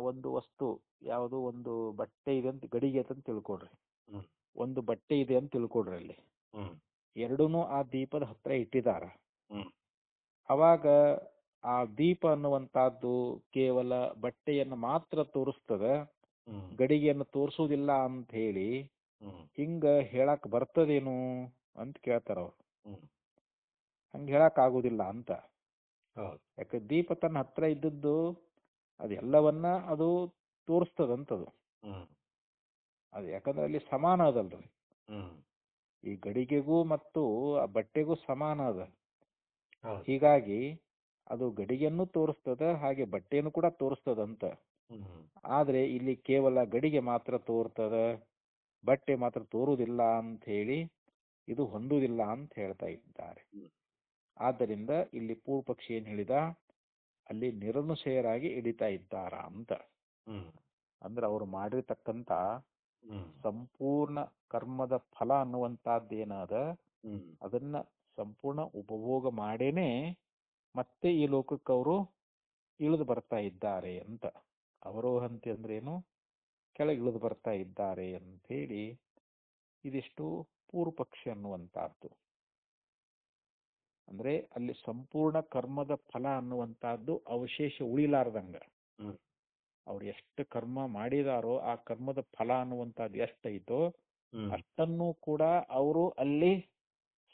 ಒಂದು ವಸ್ತು ಯಾವುದು, ಒಂದು ಬಟ್ಟೆ ಇದೆ ಅಂತ, ಗಡಿಗೆ ಅಂತ ತಿಳ್ಕೊಡ್ರಿ. ಹ್ಮ್ ಒಂದು ಬಟ್ಟೆ ಇದೆ ಅಂತ ತಿಳ್ಕೊಡ್ರಿ. ಅಲ್ಲಿ ಹ್ಮ್ ಎರಡೂನು ಆ ದೀಪದ ಹತ್ರ ಇಟ್ಟಿದಾರ. ಹ್ಮ್ ಅವಾಗ ಆ ದೀಪ ಅನ್ನುವಂತಹದ್ದು ಕೇವಲ ಬಟ್ಟೆಯನ್ನು ಮಾತ್ರ ತೋರಿಸ್ತದ, ಹ್ಮ್ ಗಡಿಗೆಯನ್ನು ತೋರಿಸುವುದಿಲ್ಲ ಅಂತ ಹೇಳಿ ಹ್ಮ್ ಹಿಂಗ ಹೇಳಕ್ ಬರ್ತದೇನು ಅಂತ ಕೇಳ್ತಾರ ಅವ್ರು. ಹ್ಮ್ ಹಂಗ ಹೇಳಕ್ ಆಗುದಿಲ್ಲ ಅಂತ. ಹೌದು. ಯಾಕೆ ದೀಪ ತನ್ನ ಹತ್ರ ಇದ್ದದ್ದು ಅದೆಲ್ಲವನ್ನ ಅದು ತೋರಿಸ್ತದಂತದು. ಹ್ಮ್ ಅದು ಯಾಕಂದ್ರೆ ಅಲ್ಲಿ ಸಮಾನ ಅದಲ್ರಿ. ಹ್ಮ್ ಈ ಗಡಿಗೆಗೂ ಮತ್ತು ಆ ಬಟ್ಟೆಗೂ ಸಮಾನ ಅದ. ಹೌದು. ಹೀಗಾಗಿ ಅದು ಗಡಿಗೆಯನ್ನು ತೋರಿಸ್ತದ, ಹಾಗೆ ಬಟ್ಟೆಯನ್ನು ಕೂಡ ತೋರಿಸ್ತದಂತ. ಹ್ಮ್ ಆದ್ರೆ ಇಲ್ಲಿ ಕೇವಲ ಗಡಿಗೆ ಮಾತ್ರ ತೋರ್ತದ, ಬಟ್ಟೆ ಮಾತ್ರ ತೋರುವುದಿಲ್ಲ ಅಂತ ಹೇಳಿ ಇದು ಹೊಂದುವುದಿಲ್ಲ ಅಂತ ಹೇಳ್ತಾ ಇದ್ದಾರೆ. ಹ್ಮ್ ಆದ್ದರಿಂದ ಇಲ್ಲಿ ಪೂರ್ವ ಪಕ್ಷಿ ಏನ್ ಹೇಳಿದ, ಅಲ್ಲಿ ನಿರನುಶಯರಾಗಿ ಹಿಡಿತಾ ಇದ್ದಾರ ಅಂತ. ಹ್ಮ್ ಅಂದ್ರೆ ಅವರು ಮಾಡಿರ್ತಕ್ಕಂಥ ಹ್ಮ್ ಸಂಪೂರ್ಣ ಕರ್ಮದ ಫಲ ಅನ್ನುವಂತಹದ್ದೇನಾದ ಹ್ಮ್ ಅದನ್ನ ಸಂಪೂರ್ಣ ಉಪಭೋಗ ಮಾಡೇನೆ ಮತ್ತೆ ಈ ಲೋಕಕ್ಕೆ ಅವರು ಇಳಿದು ಬರ್ತಾ ಇದ್ದಾರೆ ಅಂತ. ಅವರೋಹಂತಿ ಅಂದ್ರೇನು, ಕೆಳಗೆ ಇಳಿದು ಬರ್ತಾ ಇದ್ದಾರೆ ಅಂತ ಹೇಳಿ ಇದಿಷ್ಟು ಪೂರ್ವ ಪಕ್ಷಿ ಅನ್ನುವಂತಹದ್ದು. ಅಂದ್ರೆ ಅಲ್ಲಿ ಸಂಪೂರ್ಣ ಕರ್ಮದ ಫಲ ಅನ್ನುವಂತಹದ್ದು ಅವಶೇಷ ಉಳಿಲಾರ್ದಂಗ. ಹ್ಮ್ ಅವ್ರು ಎಷ್ಟು ಕರ್ಮ ಮಾಡಿದಾರೋ ಆ ಕರ್ಮದ ಫಲ ಅನ್ನುವಂತಹದ್ದು ಎಷ್ಟೈತೋ ಹ್ಮ್ ಅಷ್ಟನ್ನು ಕೂಡ ಅವರು ಅಲ್ಲಿ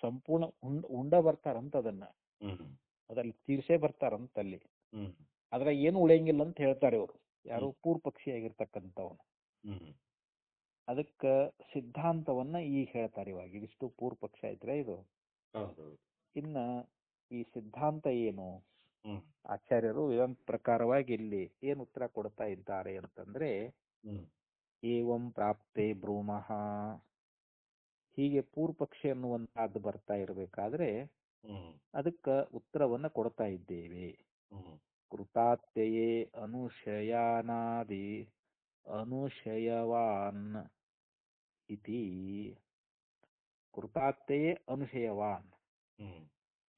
ಸಂಪೂರ್ಣ ಉಂಡ ಬರ್ತಾರಂತ. ಅದನ್ನ ಹ್ಮ್ ಅದ್ರಲ್ಲಿ ತೀರ್ಸೇ ಬರ್ತಾರಂತ ಅಲ್ಲಿ. ಹ್ಮ್ ಅದ್ರಾಗ ಏನು ಉಳಿಯಂಗಿಲ್ಲ ಅಂತ ಹೇಳ್ತಾರೆ ಅವರು, ಯಾರು ಹ್ಮ್ ಪೂರ್ವ ಪಕ್ಷಿ ಆಗಿರ್ತಕ್ಕಂಥವನು. ಹ್ಮ್ ಅದಕ್ಕ ಸಿದ್ಧಾಂತವನ್ನ ಈಗ ಹೇಳ್ತಾರೆ. ಇವಾಗ ಇದಿಷ್ಟು ಪೂರ್ವ ಪಕ್ಷ ಆಯ್ತ್ರೆ ಇದು. ಹೌದು. ಇನ್ನ ಈ ಸಿದ್ಧಾಂತ ಏನು, ಹ್ಮ್ ಆಚಾರ್ಯರು ಇದೊಂದು ಪ್ರಕಾರವಾಗಿ ಇಲ್ಲಿ ಏನು ಉತ್ತರ ಕೊಡ್ತಾ ಇದ್ದಾರೆ ಅಂತಂದ್ರೆ, ಹ್ಮ್ ಏವಂ ಪ್ರಾಪ್ತೆ ಬ್ರೂಮಃ, ಹೀಗೆ ಪೂರ್ವ ಪಕ್ಷಿ ಅನ್ನುವಂತಹದ್ದು ಬರ್ತಾ ಇರಬೇಕಾದ್ರೆ ಹ್ಮ್ ಅದಕ್ಕ ಉತ್ತರವನ್ನ ಕೊಡ್ತಾ ಇದ್ದೇವೆ. ಹ್ಮ್ ಕೃತಾತ್ಯಯೇ ಅನುಶಯಾನಾದಿ ಅನುಶಯವಾನ್ ಇತಿ. ಕೃತಾತ್ಯಯೇ ಅನುಶಯವಾನ್, ಹ್ಮ್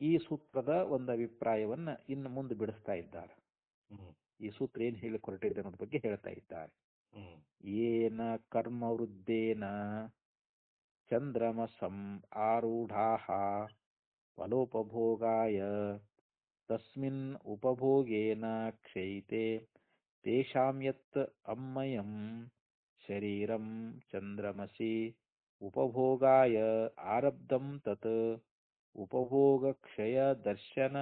ಈ ಸೂತ್ರದ ಒಂದು ಅಭಿಪ್ರಾಯವನ್ನ ಇನ್ನು ಮುಂದೆ ಬಿಡಿಸ್ತಾ ಇದ್ದಾರೆ. ಹ್ಮ್ ಈ ಸೂತ್ರ ಏನ್ ಹೇಳಿ ಹೊರಟಿದೆ ಅನ್ನೋದ್ರ ಬಗ್ಗೆ ಹೇಳ್ತಾ ಇದ್ದಾರೆ. ಹ್ಮ್ ಏನ ಕರ್ಮ ವೃದ್ಧೇನ ಚಂದ್ರಮಸಂ ಆರೂಢಾಃ ಫಲೋಪಭೋಗಾಯ ತಸ್ಮಿನ್ ಉಪಭೋಗೇನ ಕ್ಷಯಿತೆ ತೇಷಾಂ ಯತ್ ಅಮ್ಮಯಂ ಶರೀರಂ ಚಂದ್ರಮಸಿ ಉಪಭೋಗಾಯ ಆರಬ್ಧಂ ತತ್ ಉಪಭೋಗಕ್ಷಯ ದರ್ಶನ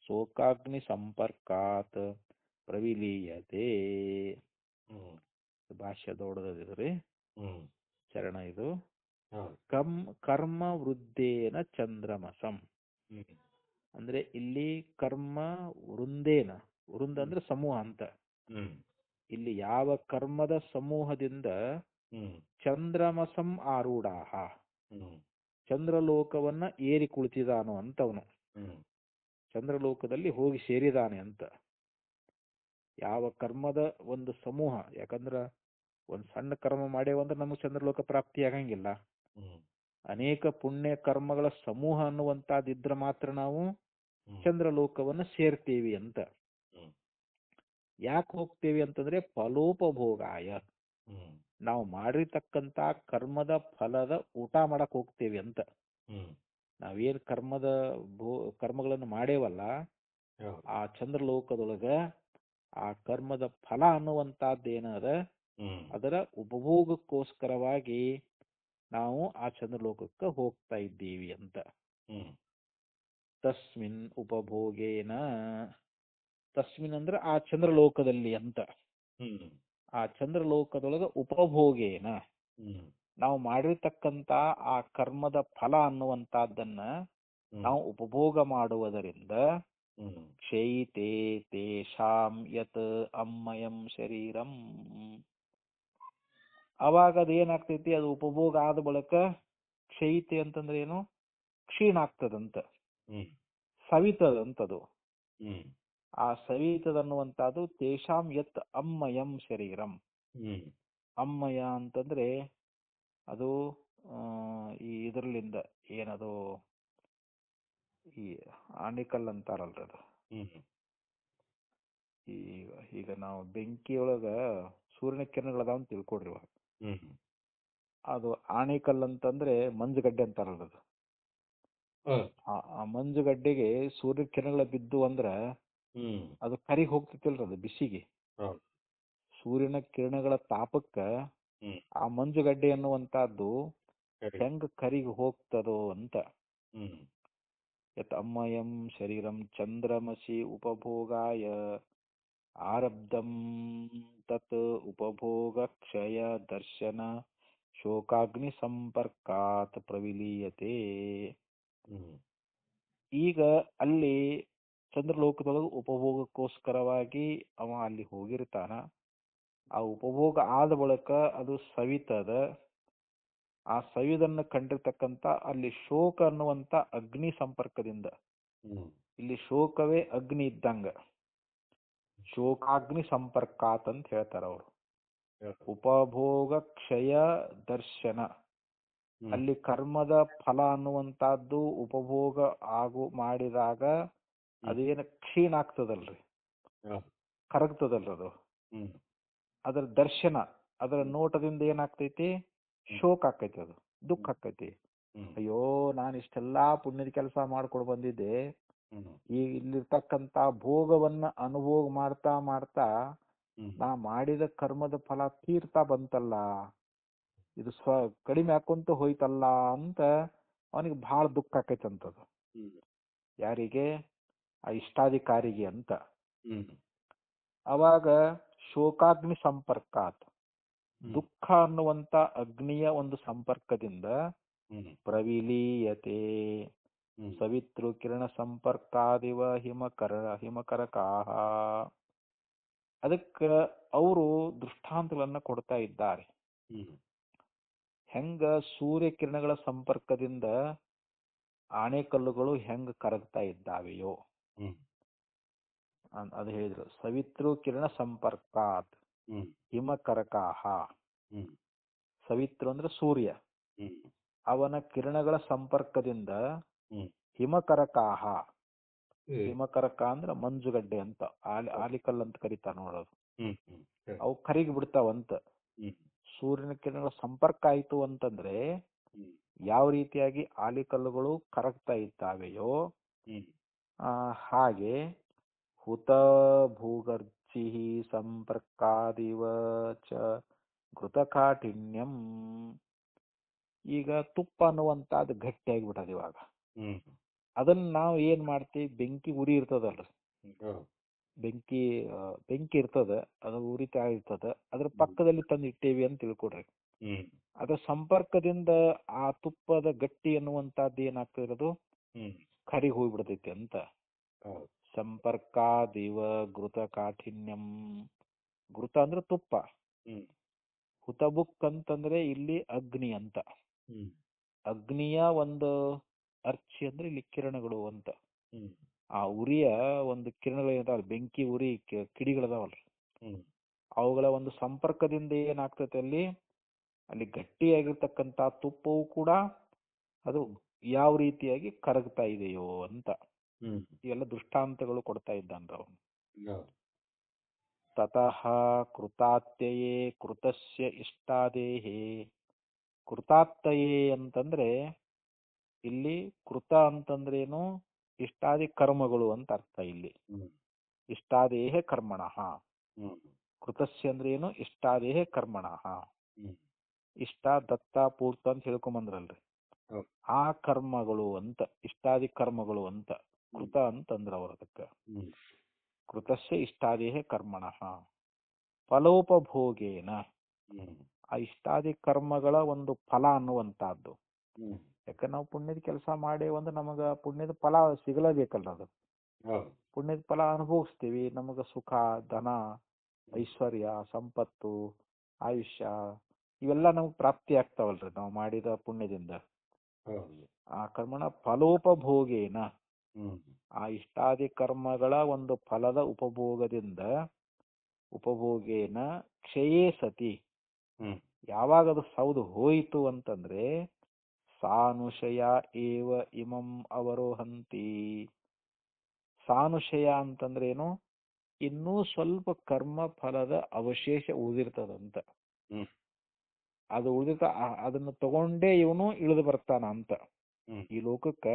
ಶೋಕಾಗ್ನಿ ಸಂಪರ್ಕಾತ್ ಪ್ರವಿಲೀಯತೆ. ಹ್ಮ್ ಭಾಷ್ಯ ದೊಡ್ಡದಿದ್ರಿ, ಹ್ಮ್ ಚರಣ ಇದು. ಹೌದು. ಕರ್ಮ ವೃದ್ಧೇನ ಚಂದ್ರಮಸಂ ಹ್ಮ್ ಅಂದ್ರೆ ಇಲ್ಲಿ ಕರ್ಮ ವೃಂದೇನ, ವೃಂದ ಅಂದ್ರೆ ಸಮೂಹ ಅಂತ. ಹ್ಮ್ ಇಲ್ಲಿ ಯಾವ ಕರ್ಮದ ಸಮೂಹದಿಂದ ಹ್ಮ್ ಚಂದ್ರಮಸಂ ಆರೂಢಾಹ, ಹ್ಮ್ ಚಂದ್ರಲೋಕವನ್ನ ಏರಿ ಕುಳಿತಿದಾನೋ ಅಂತವನು, ಹ್ಮ್ ಚಂದ್ರಲೋಕದಲ್ಲಿ ಹೋಗಿ ಸೇರಿದಾನೆ ಅಂತ. ಯಾವ ಕರ್ಮದ ಒಂದು ಸಮೂಹ, ಯಾಕಂದ್ರ ಒಂದ್ ಸಣ್ಣ ಕರ್ಮ ಮಾಡೇವಂದ್ರೆ ನಮಗೆ ಚಂದ್ರಲೋಕ ಪ್ರಾಪ್ತಿ ಆಗಂಗಿಲ್ಲ. ಹ್ಮ್ ಅನೇಕ ಪುಣ್ಯ ಕರ್ಮಗಳ ಸಮೂಹ ಅನ್ನುವಂತಹದ್ದಿದ್ರೆ ಮಾತ್ರ ನಾವು ಹ್ಮ್ ಚಂದ್ರಲೋಕವನ್ನ ಸೇರ್ತೀವಿ ಅಂತ. ಹ್ಮ್ ಯಾಕೆ ಹೋಗ್ತೇವಿ ಅಂತಂದ್ರೆ ಫಲೋಪಭೋಗಾಯ, ಹ್ಮ್ ನಾವು ಮಾಡಿರ್ತಕ್ಕಂತ ಕರ್ಮದ ಫಲದ ಊಟ ಮಾಡಕ್ ಹೋಗ್ತೇವಿ ಅಂತ. ಹ್ಮ್ ನಾವೇನ್ ಕರ್ಮಗಳನ್ನು ಮಾಡೇವಲ್ಲ ಹೌದು. ಆ ಚಂದ್ರಲೋಕದೊಳಗ ಆ ಕರ್ಮದ ಫಲ ಅನ್ನುವಂತಹದ್ದೇನದ ಹ್ಮ್ ಅದರ ಉಪಭೋಗಕ್ಕೋಸ್ಕರವಾಗಿ ನಾವು ಆ ಚಂದ್ರಲೋಕಕ್ಕೆ ಹೋಗ್ತಾ ಇದ್ದೀವಿ ಅಂತ. ಹ್ಮ್ ತಸ್ಮಿನ್ ಉಪಭೋಗೇನ, ತಸ್ಮಿನ್ ಅಂದ್ರೆ ಆ ಚಂದ್ರಲೋಕದಲ್ಲಿ ಅಂತ. ಹ್ಮ್ ಆ ಚಂದ್ರಲೋಕದೊಳಗ ಉಪಭೋಗೇನ ಹ್ಮ್ ನಾವು ಮಾಡಿರ್ತಕ್ಕಂತ ಆ ಕರ್ಮದ ಫಲ ಅನ್ನುವಂತಹದ್ದನ್ನ ನಾವು ಉಪಭೋಗ ಮಾಡುವುದರಿಂದ ಕ್ಷಯಿತೆ ತೇಷಾಂ ಯತ್ ಅಮ್ಮಯಂ ಶರೀರಂ. ಅವಾಗ ಅದೇನಾಗ್ತೈತಿ, ಅದು ಉಪಭೋಗ ಆದ ಬಳಿಕ ಕ್ಷಯಿತೆ ಅಂತಂದ್ರೆ ಏನು, ಕ್ಷೀಣ ಆಗ್ತದಂತ, ಸವಿತದಂತದು. ಆ ಸವಿತದನ್ನುವಂತದ್ದು ತೇಷಾಂ ಯತ್ ಅಮ್ಮಯಂ ಶರೀರಂ. ಅಮ್ಮಯ ಅಂತಂದ್ರೆ ಅದು ಈ ಇದರಲ್ಲಿಂದ ಏನದು, ಈ ಆಣಿಕಲ್ ಅಂತಾರಲ್ರಿ ಅದು. ಈಗ ನಾವು ಬೆಂಕಿಯೊಳಗ ಸೂರ್ಯನ ಕಿರಣಗಳದಾವ ಅಂತ ತಿಳ್ಕೊಡ್ರಿ ಇವಾಗ. ಅದು ಆಣಿಕಲ್ ಅಂತಂದ್ರೆ ಮಂಜುಗಡ್ಡೆ ಅಂತಾರಲ್ಲ ಅದು. ಆ ಮಂಜುಗಡ್ಡೆಗೆ ಸೂರ್ಯ ಕಿರಣಗಳ ಬಿದ್ದು ಅಂದ್ರ ಅದು ಕರಿಗ್ ಹೋಗ್ತಿತ್ತಲ್ರ, ಅದು ಬಿಸಿಗೆ. ಸೂರ್ಯನ ಕಿರಣಗಳ ತಾಪಕ್ಕ ಆ ಮಂಜುಗಡ್ಡೆ ಅನ್ನುವಂತಹದ್ದು ಹೆಂಗ್ ಕರಿಗ್ ಹೋಗ್ತದೋ ಅಂತ. ಯತ್ ಅಮ್ಮಯಂ ಶರೀರಂ ಚಂದ್ರಮಸಿ ಉಪಭೋಗಾಯ ಆರಬ್ಧಂ ತತ್ ಉಪಭೋಗ ಕ್ಷಯ ದರ್ಶನ ಶೋಕಾಗ್ನಿ ಸಂಪರ್ಕಾತ್ ಪ್ರವಿಲೀಯತೆ. ಈಗ ಅಲ್ಲಿ ಚಂದ್ರಲೋಕದೊಳಗೆ ಉಪಭೋಗಕ್ಕೋಸ್ಕರವಾಗಿ ಅವ ಅಲ್ಲಿ ಹೋಗಿರ್ತಾನ. ಆ ಉಪಭೋಗ ಆದ ಬಳಿಕ ಅದು ಸವಿತದ. ಆ ಸವಿದನ್ನ ಕಂಡಿರ್ತಕ್ಕಂಥ ಅಲ್ಲಿ ಶೋಕ ಅನ್ನುವಂತ ಅಗ್ನಿ ಸಂಪರ್ಕದಿಂದ, ಇಲ್ಲಿ ಶೋಕವೇ ಅಗ್ನಿ ಇದ್ದಂಗ, ಶೋಕಾಗ್ನಿ ಸಂಪರ್ಕಾತ್ ಅಂತ ಹೇಳ್ತಾರ ಅವರು. ಉಪಭೋಗ ಕ್ಷಯ ದರ್ಶನ, ಅಲ್ಲಿ ಕರ್ಮದ ಫಲ ಅನ್ನುವಂತಹದ್ದು ಉಪಭೋಗ ಮಾಡಿದಾಗ ಅದೇನು ಕ್ಷೀಣ ಆಗ್ತದಲ್ರಿ, ಕರಗ್ತದಲ್ರಿ ಅದು. ಅದರ ದರ್ಶನ, ಅದರ ನೋಟದಿಂದ ಏನಾಗ್ತೈತಿ, ಶೋಕ ಆಕೈತಿ, ಅದು ದುಃಖ ಆಕೈತಿ. ಅಯ್ಯೋ, ನಾನು ಇಷ್ಟೆಲ್ಲಾ ಪುಣ್ಯದ ಕೆಲಸ ಮಾಡ್ಕೊಂಡು ಬಂದಿದ್ದೆ, ಈ ಇಲ್ಲಿರ್ತಕ್ಕಂತ ಭೋಗವನ್ನ ಅನುಭೋಗ ಮಾಡ್ತಾ ಮಾಡ್ತಾ ನಾ ಮಾಡಿದ ಕರ್ಮದ ಫಲ ತೀರ್ತಾ ಬಂತಲ್ಲ, ಇದು ಕಡಿಮೆ ಹಾಕೊಂತ ಹೋಯ್ತಲ್ಲ ಅಂತ ಅವನಿಗೆ ಬಹಳ ದುಃಖ ಆಕೈತಂತದು. ಯಾರಿಗೆ, ಆ ಇಷ್ಟಾಧಿಕಾರಿಗೆ ಅಂತ. ಅವಾಗ ಶೋಕಾಗ್ನಿ ಸಂಪರ್ಕಾತ್, ದುಃಖ ಅನ್ನುವಂತ ಅಗ್ನಿಯ ಒಂದು ಸಂಪರ್ಕದಿಂದ ಪ್ರವಿಲೀಯತೆ ಸವಿತೃ ಕಿರಣ ಸಂಪರ್ಕಾದಿವ ಹಿಮಕರಕಾಹ. ಅದಕ್ಕೆ ಅವರು ದೃಷ್ಟಾಂತಗಳನ್ನ ಕೊಡ್ತಾ ಇದ್ದಾರೆ. ಹೆಂಗ ಸೂರ್ಯ ಕಿರಣಗಳ ಸಂಪರ್ಕದಿಂದ ಆಣೆಕಲ್ಲುಗಳು ಹೆಂಗ ಕರಗ್ತಾ ಇದ್ದಾವೆಯೋ ಅದು ಹೇಳಿದ್ರು. ಸವಿತೃ ಕಿರಣ ಸಂಪರ್ಕಾತ್ ಹಿಮಕರಕಾಹ. ಸವಿತೃ ಅಂದ್ರೆ ಸೂರ್ಯ, ಅವನ ಕಿರಣಗಳ ಸಂಪರ್ಕದಿಂದ ಹಿಮಕರಕಾಹ. ಹಿಮಕರಕ ಅಂದ್ರೆ ಮಂಜುಗಡ್ಡೆ ಅಂತ, ಆಲಿಕಲ್ ಅಂತ ಕರೀತಾರ ನೋಡೋದು. ಅವು ಕರಿಗಿ ಬಿಡ್ತಾವಂತ. ಸೂರ್ಯನ ಕಿರಣಗಳ ಸಂಪರ್ಕ ಆಯ್ತು ಅಂತಂದ್ರೆ ಯಾವ ರೀತಿಯಾಗಿ ಆಲಿಕಲ್ಲುಗಳು ಕರಗ್ತಾ ಇದ್ದಾವೆಯೋ ಹಾಗೆ ಹುತ ಭೂಗರ್ಜಿ ಸಂಪರ್ಕಾದಿವ ಚ ಘೃತಕಾಠಿಣ್ಯಂ. ಈಗ ತುಪ್ಪ ಅನ್ನುವಂತದ್ದು ಗಟ್ಟಿಯಾಗಿ ಬಿಟ್ಟದ. ಇವಾಗ ಅದನ್ನ ನಾವು ಏನ್ ಮಾಡ್ತೀವಿ, ಬೆಂಕಿ ಉರಿ ಇರ್ತದಲ್ರಿ, ಬೆಂಕಿ ಇರ್ತದ, ಅದು ಉರಿತಾ ಇರ್ತದ, ಅದ್ರ ಪಕ್ಕದಲ್ಲಿ ತಂದು ಇಟ್ಟೇವಿ ಅಂತ ತಿಳ್ಕೊಡ್ರಿ. ಅದರ ಸಂಪರ್ಕದಿಂದ ಆ ತುಪ್ಪದ ಗಟ್ಟಿ ಅನ್ನುವಂತದ್ದು ಏನಾಗ್ತಿರೋದು ಕರಿಗ್ ಹೋಗ್ಬಿಡ್ತೈತಿ ಅಂತ. ಸಂಪರ್ಕಾದಿವ ಘೃತ ಕಾಠಿಣ್ಯಂ. ಘೃತ ಅಂದ್ರೆ ತುಪ್ಪ, ಹುತಬುಕ್ ಅಂತಂದ್ರೆ ಇಲ್ಲಿ ಅಗ್ನಿ ಅಂತ. ಅಗ್ನಿಯ ಒಂದು ಅರ್ಚಿ ಅಂದ್ರೆ ಇಲ್ಲಿ ಕಿರಣಗಳು ಅಂತ. ಆ ಉರಿಯ ಒಂದು ಕಿರಣಗಳಿದಾವಲ್ಲ, ಬೆಂಕಿ ಉರಿ ಕಿಡಿಗಳದಾವಲ್ರಿ, ಅವುಗಳ ಒಂದು ಸಂಪರ್ಕದಿಂದ ಏನಾಗ್ತೈತೆ, ಅಲ್ಲಿ ಗಟ್ಟಿಯಾಗಿರ್ತಕ್ಕಂಥ ತುಪ್ಪವು ಕೂಡ ಅದು ಯಾವ ರೀತಿಯಾಗಿ ಕರಗ್ತಾ ಇದೆಯೋ ಅಂತ ಇವೆಲ್ಲ ದೃಷ್ಟಾಂತಗಳು ಕೊಡ್ತಾ ಇದ್ದಾನ್ರ ಅವನು. ತತಃ ಕೃತಾತ್ಯಯೇ ಕೃತಸ್ಯ ಇಷ್ಟಾದೇಹೇ. ಕೃತಾತ್ಯಯೇ ಅಂತಂದ್ರೆ ಇಲ್ಲಿ ಕೃತ ಅಂತಂದ್ರೇನು, ಇಷ್ಟಾದಿ ಕರ್ಮಗಳು ಅಂತ ಅರ್ಥ. ಇಲ್ಲಿ ಇಷ್ಟಾದೇಹ ಕರ್ಮಣಃ. ಕೃತಸ್ಯ ಅಂದ್ರೆ ಏನು, ಇಷ್ಟಾದೇಹ ಕರ್ಮಣಃ. ಇಷ್ಟ ದತ್ತ ಪೂರ್ತ ಅಂತ ಹೇಳ್ಕೊಂಬಂದ್ರಲ್ರಿ, ಆ ಕರ್ಮಗಳು ಅಂತ, ಇಷ್ಟಾದಿ ಕರ್ಮಗಳು ಅಂತ ಕೃತ ಅಂತಂದ್ರ ಅವ್ರ. ಅದಕ್ಕೆ ಕೃತಸ್ಯ ಇಷ್ಟಾದೇಹ ಕರ್ಮಣಃ ಫಲೋಪಭೋಗೇನ. ಆ ಇಷ್ಟಾದಿ ಕರ್ಮಗಳ ಒಂದು ಫಲ ಅನ್ನುವಂತಹದ್ದು ಯಾಕಂದ್ರೆ ನಾವು ಪುಣ್ಯದ ಕೆಲಸ ಮಾಡಿ ಒಂದು ನಮಗ ಪುಣ್ಯದ ಫಲ ಸಿಗಲೇಬೇಕಲ್ಲ ಅದು. ಹೌದು. ಪುಣ್ಯದ ಫಲ ಅನುಭವಿಸ್ತೀವಿ, ನಮಗ ಸುಖ, ಧನ, ಐಶ್ವರ್ಯ, ಸಂಪತ್ತು, ಆಯುಷ್ಯ ಇವೆಲ್ಲ ನಮ್ಗೆ ಪ್ರಾಪ್ತಿ ಆಗ್ತಾವಲ್ರಿ ನಾವು ಮಾಡಿದ ಪುಣ್ಯದಿಂದ. ಹೌದು. ಆ ಕರ್ಮಣ ಫಲೋಪಭೋಗೇನ, ಹ್ಮ್. ಆ ಇಷ್ಟಾದಿ ಕರ್ಮಗಳ ಒಂದು ಫಲದ ಉಪಭೋಗೇನ ಕ್ಷಯೇ ಸತಿ, ಹ್ಮ್. ಯಾವಾಗ ಅದು ಸೌದು ಹೋಯಿತು ಅಂತಂದ್ರೆ ಸಾನುಶಯ ಏವ ಇಮಂ ಅವರೋಹಂತಿ. ಸಾನುಶಯ ಅಂತಂದ್ರೆ ಏನು, ಇನ್ನೂ ಸ್ವಲ್ಪ ಕರ್ಮ ಫಲದ ಅವಶೇಷ ಉಳಿದಿರ್ತದಂತ. ಹ್ಮ್. ಅದು ಉಳಿದಿರ್ತ ಅದನ್ನ ತಗೊಂಡೇ ಇವನು ಇಳಿದು ಬರ್ತಾನ ಅಂತ. ಹ್ಮ್. ಈ ಲೋಕಕ್ಕ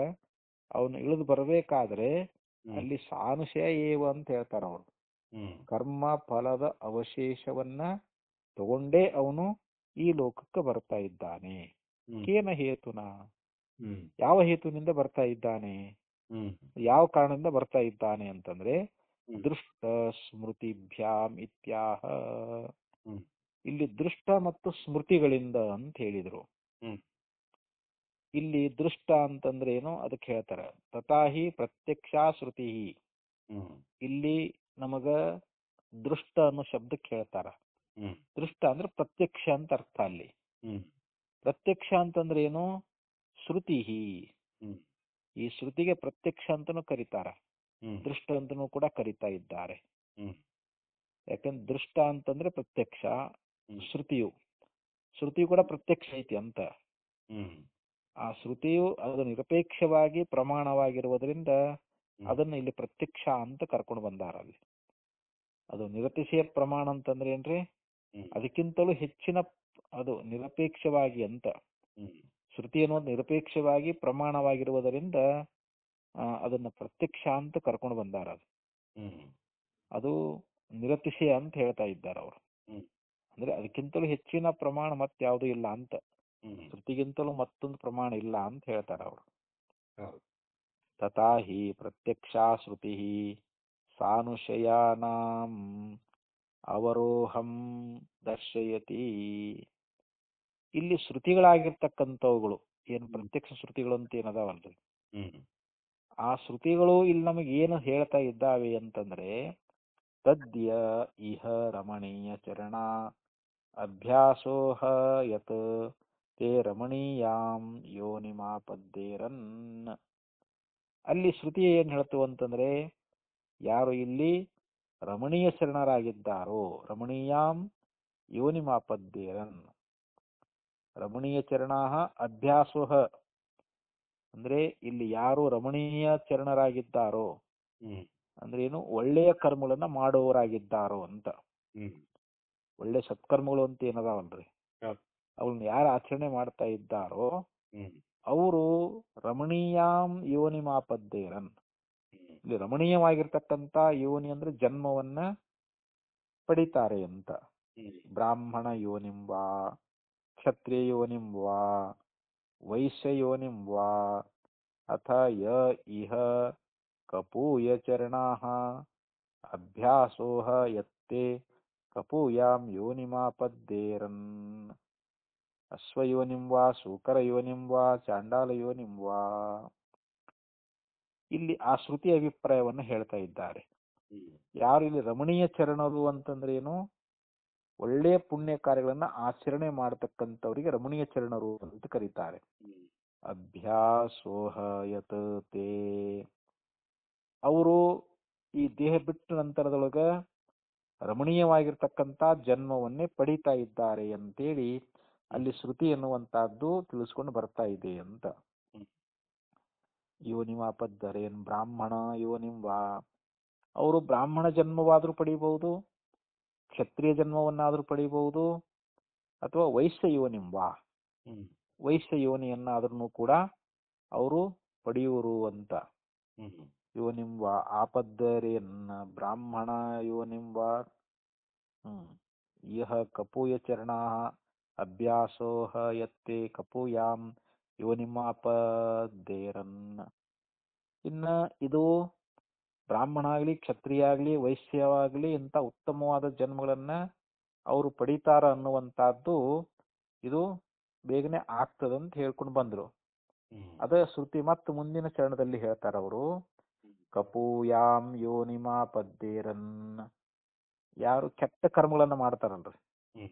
ಅವನು ಇಳಿದು ಬರಬೇಕಾದ್ರೆ ಹ್ಮ್. ಅಲ್ಲಿ ಸಾನುಶಯ ಏವ ಅಂತ ಹೇಳ್ತಾರ ಅವರು. ಹ್ಮ್. ಕರ್ಮ ಫಲದ ಅವಶೇಷವನ್ನ ತಗೊಂಡೇ ಅವನು ಈ ಲೋಕಕ್ಕೆ ಬರ್ತಾ ಇದ್ದಾನೆ. ಹ್ಮ್. ಕೇನ ಹೇತುನ, ಹ್ಮ್. ಯಾವ ಹೇತುನಿಂದ ಬರ್ತಾ ಇದ್ದಾನೆ, ಹ್ಮ್. ಯಾವ ಕಾರಣದಿಂದ ಬರ್ತಾ ಇದ್ದಾನೆ ಅಂತಂದ್ರೆ ಹ್ಮ್. ದೃಷ್ಟ ಸ್ಮೃತಿಭ್ಯಾಂ ಇತ್ಯಾಹ. ಹ್ಮ್. ಇಲ್ಲಿ ದೃಷ್ಟ ಮತ್ತು ಸ್ಮೃತಿಗಳಿಂದ ಅಂತ ಹೇಳಿದ್ರು. ಹ್ಮ್. ಇಲ್ಲಿ ದೃಷ್ಟ ಅಂತಂದ್ರೆ ಏನು ಅದಕ್ಕೆ ಹೇಳ್ತಾರೆ ತಥಾಹಿ ಪ್ರತ್ಯಕ್ಷ ಶ್ರುತಿ. ಹ್ಮ್. ಇಲ್ಲಿ ನಮಗ ದೃಷ್ಟ ಅನ್ನೋ ಶಬ್ದಕ್ಕೆ ಹೇಳ್ತಾರ. ಹ್ಮ್. ದೃಷ್ಟ ಅಂದ್ರೆ ಪ್ರತ್ಯಕ್ಷ ಅಂತ ಅರ್ಥ. ಅಲ್ಲಿ ಹ್ಮ್. ಪ್ರತ್ಯಕ್ಷ ಅಂತಂದ್ರೆ ಏನು, ಶ್ರುತಿ. ಹ್ಮ್. ಈ ಶ್ರುತಿಗೆ ಪ್ರತ್ಯಕ್ಷ ಅಂತನೂ ಕರೀತಾರ, ಹ್ಮ್. ದೃಷ್ಟ ಅಂತನೂ ಕೂಡ ಕರೀತಾ ಇದ್ದಾರೆ. ಹ್ಮ್. ಯಾಕಂದ್ರೆ ದೃಷ್ಟ ಅಂತಂದ್ರೆ ಪ್ರತ್ಯಕ್ಷ, ಹ್ಮ್. ಶ್ರುತಿಯು ಕೂಡ ಪ್ರತ್ಯಕ್ಷ ಐತಿ ಅಂತ. ಹ್ಮ್. ಆ ಶ್ರುತಿಯು ಅದು ನಿರಪೇಕ್ಷವಾಗಿ ಪ್ರಮಾಣವಾಗಿರುವುದರಿಂದ ಹ್ಮ್. ಅದನ್ನ ಇಲ್ಲಿ ಪ್ರತ್ಯಕ್ಷ ಅಂತ ಕರ್ಕೊಂಡು ಬಂದಾರ. ಅಲ್ಲಿ ಅದು ನಿರತಿಶಯ ಪ್ರಮಾಣ ಅಂತಂದ್ರೆ ಏನ್ರಿ, ಹ್ಮ್. ಅದಕ್ಕಿಂತಲೂ ಹೆಚ್ಚಿನ ಅದು ನಿರಪೇಕ್ಷವಾಗಿ ಅಂತ. ಹ್ಮ್. ಶ್ರುತಿ ಅನ್ನೋದು ನಿರಪೇಕ್ಷವಾಗಿ ಪ್ರಮಾಣವಾಗಿರುವುದರಿಂದ ಅದನ್ನ ಪ್ರತ್ಯಕ್ಷ ಅಂತ ಕರ್ಕೊಂಡು ಬಂದಾರ. ಅದು ಹ್ಮ್. ಅದು ನಿರತಿಶಯ ಅಂತ ಹೇಳ್ತಾ ಇದ್ದಾರೆ ಅವರು. ಹ್ಮ್. ಅಂದ್ರೆ ಅದಕ್ಕಿಂತಲೂ ಹೆಚ್ಚಿನ ಪ್ರಮಾಣ ಮತ್ಯಾವುದು ಇಲ್ಲ ಅಂತ, ಹ್ಮ್. ಶ್ರುತಿಗಿಂತಲೂ ಮತ್ತೊಂದು ಪ್ರಮಾಣ ಇಲ್ಲ ಅಂತ ಹೇಳ್ತಾರ ಅವರು. ಹೌದು. ತಥಾ ಹಿ ಪ್ರತ್ಯಕ್ಷಾ ಶ್ರುತಿ ಸಾನುಶಯಾನಾಂ ಅವರೋಹಂ ದರ್ಶಯತಿ. ಇಲ್ಲಿ ಶ್ರುತಿಗಳಾಗಿರ್ತಕ್ಕಂಥವುಗಳು ಏನು ಪ್ರತ್ಯಕ್ಷ ಶ್ರುತಿಗಳು ಅಂತ ಏನದಾವಲ್ರಿ, ಹ್ಮ್. ಆ ಶ್ರುತಿಗಳು ಇಲ್ಲಿ ನಮಗೆ ಏನು ಹೇಳ್ತಾ ಇದ್ದಾವೆ ಅಂತಂದ್ರೆ ತದ್ಯ ಇಹ ರಮಣೀಯ ಚರಣ ಅಭ್ಯಾಸೋಹ ಯತ್ ತೇ ರಮಣೀಯಾಂ ಯೋನಿಮಾಪದ್ದೇರನ್. ಅಲ್ಲಿ ಶ್ರುತಿ ಏನ್ ಹೇಳ್ತು ಅಂತಂದ್ರೆ ಯಾರು ಇಲ್ಲಿ ರಮಣೀಯ ಶರಣರಾಗಿದ್ದಾರೋ, ರಮಣೀಯಾಂ ಯೋನಿಮಾಪದ್ದೇರನ್. ರಮಣೀಯ ಚರಣಾ ಅಭ್ಯಾಸೋಹ ಅಂದ್ರೆ ಇಲ್ಲಿ ಯಾರು ರಮಣೀಯ ಚರಣರಾಗಿದ್ದಾರೋ ಹ್ಮ್. ಅಂದ್ರೆ ಏನು, ಒಳ್ಳೆಯ ಕರ್ಮಗಳನ್ನ ಮಾಡುವವರಾಗಿದ್ದಾರೋ ಅಂತ. ಹ್ಮ್. ಒಳ್ಳೆ ಸತ್ಕರ್ಮಗಳು ಅಂತ ಏನದಾವಲ್ರಿ, ಹೌದು. ಅವನ್ನ ಯಾರು ಆಚರಣೆ ಮಾಡ್ತಾ ಇದ್ದಾರೋ ಹ್ಮ್. ಅವರು ರಮಣೀಯಾಂ ಯೋನಿಮಾಪದ್ದೇರನ್. ಹ್ಮ್. ಇಲ್ಲಿ ರಮಣೀಯವಾಗಿರ್ತಕ್ಕಂಥ ಯೋನಿ ಅಂದ್ರೆ ಜನ್ಮವನ್ನ ಪಡಿತಾರೆ ಅಂತ. ಹ್ಮ್. ಬ್ರಾಹ್ಮಣ ಯೋನಿಂ ವಾ, ಕ್ಷತ್ರಿಯ ಯೋನಿಂ ವಾ, ವೈಶ್ಯ ಯೋನಿಂ ವಾ, ಅಥ ಯ ಇಹ ಕಪೂಯ ಚರಣಾಃ ಅಭ್ಯಾಸೋಹ ಯತ್ತೆ ಕಪೂಯಾಂ ಯೋನಿಮಾಪದ್ದೇರನ್. ಅಶ್ವಯೋನಿಂ ವಾ, ಶೂಕರ ಯೋನಿಂ ವಾ, ಚಾಂಡಾಲ ಯೋನಿಂ ವಾ. ಇಲ್ಲಿ ಆ ಶ್ರುತಿ ಅಭಿಪ್ರಾಯವನ್ನು ಹೇಳ್ತಾ ಇದ್ದಾರೆ. ಹ್ಮ್. ಯಾರು ಇಲ್ಲಿ ರಮಣೀಯ ಚರಣರು ಅಂತಂದ್ರೆ ಏನು, ಒಳ್ಳೆಯ ಪುಣ್ಯ ಕಾರ್ಯಗಳನ್ನ ಆಚರಣೆ ಮಾಡತಕ್ಕಂಥವರಿಗೆ ರಮಣೀಯ ಚರಣರು ಅಂತ ಕರೀತಾರೆ. ಹ್ಮ್. ಅಭ್ಯಾಸೋಹ ಯತ್ ತೇ, ಅವರು ಈ ದೇಹ ಬಿಟ್ಟ ನಂತರದೊಳಗ ರಮಣೀಯವಾಗಿರ್ತಕ್ಕಂಥ ಜನ್ಮವನ್ನೇ ಪಡೀತಾ ಇದ್ದಾರೆ ಅಂತೇಳಿ ಅಲ್ಲಿ ಶ್ರುತಿ ಎನ್ನುವಂತಹದ್ದು ತಿಳಿಸ್ಕೊಂಡು ಬರ್ತಾ ಇದೆ ಅಂತ. ಹ್ಮ್. ಯೋನಿಮಾಪದ್ದರೇನ್ ಬ್ರಾಹ್ಮಣ ಯೋನಿಂ ವಾ, ಅವರು ಬ್ರಾಹ್ಮಣ ಜನ್ಮವಾದ್ರೂ ಪಡಿಬಹುದು, ಕ್ಷತ್ರಿಯ ಜನ್ಮವನ್ನಾದ್ರೂ ಪಡಿಬಹುದು, ಅಥವಾ ವೈಶ್ಯ ಯೋನಿಂ ವಾ, ಹ್ಮ್. ವೈಶ್ಯ ಯೋನಿಯನ್ನಾದ್ರೂ ಕೂಡ ಅವರು ಪಡೆಯುವರು ಅಂತ. ಹ್ಮ್. ಯೋನಿಂ ವಾ ಆಪದ್ದರೇನ್ ಬ್ರಾಹ್ಮಣ ಯೋನಿಂ ವಾ. ಇಹ ಕಪೂಯ ಚರಣಾಃ ಅಭ್ಯಾಸೋಹ ಯತ್ತೆ ಕಪೂಯಾಂ ಯೋನಿಮಾಪದ್ದೇರನ್. ಇನ್ನ ಇದು ಬ್ರಾಹ್ಮಣ ಆಗ್ಲಿ ಕ್ಷತ್ರಿಯ ಆಗ್ಲಿ ವೈಶ್ಯವಾಗ್ಲಿ ಇಂಥ ಉತ್ತಮವಾದ ಜನ್ಮಗಳನ್ನ ಅವರು ಪಡಿತಾರ ಅನ್ನುವಂತಹದ್ದು ಇದು ಬೇಗನೆ ಆಗ್ತದಂತ ಹೇಳ್ಕೊಂಡು ಬಂದ್ರು. ಹ್ಮ್. ಅದ ಶ್ರುತಿ ಮತ್ತು ಮುಂದಿನ ಚರಣದಲ್ಲಿ ಹೇಳ್ತಾರ ಅವರು, ಕಪೂಯಾಂ ಯೋನಿಮಾಪದ್ದೇರನ್. ಯಾರು ಕೆಟ್ಟ ಕರ್ಮಗಳನ್ನ ಮಾಡ್ತಾರಲ್ರಿ, ಹ್ಮ್.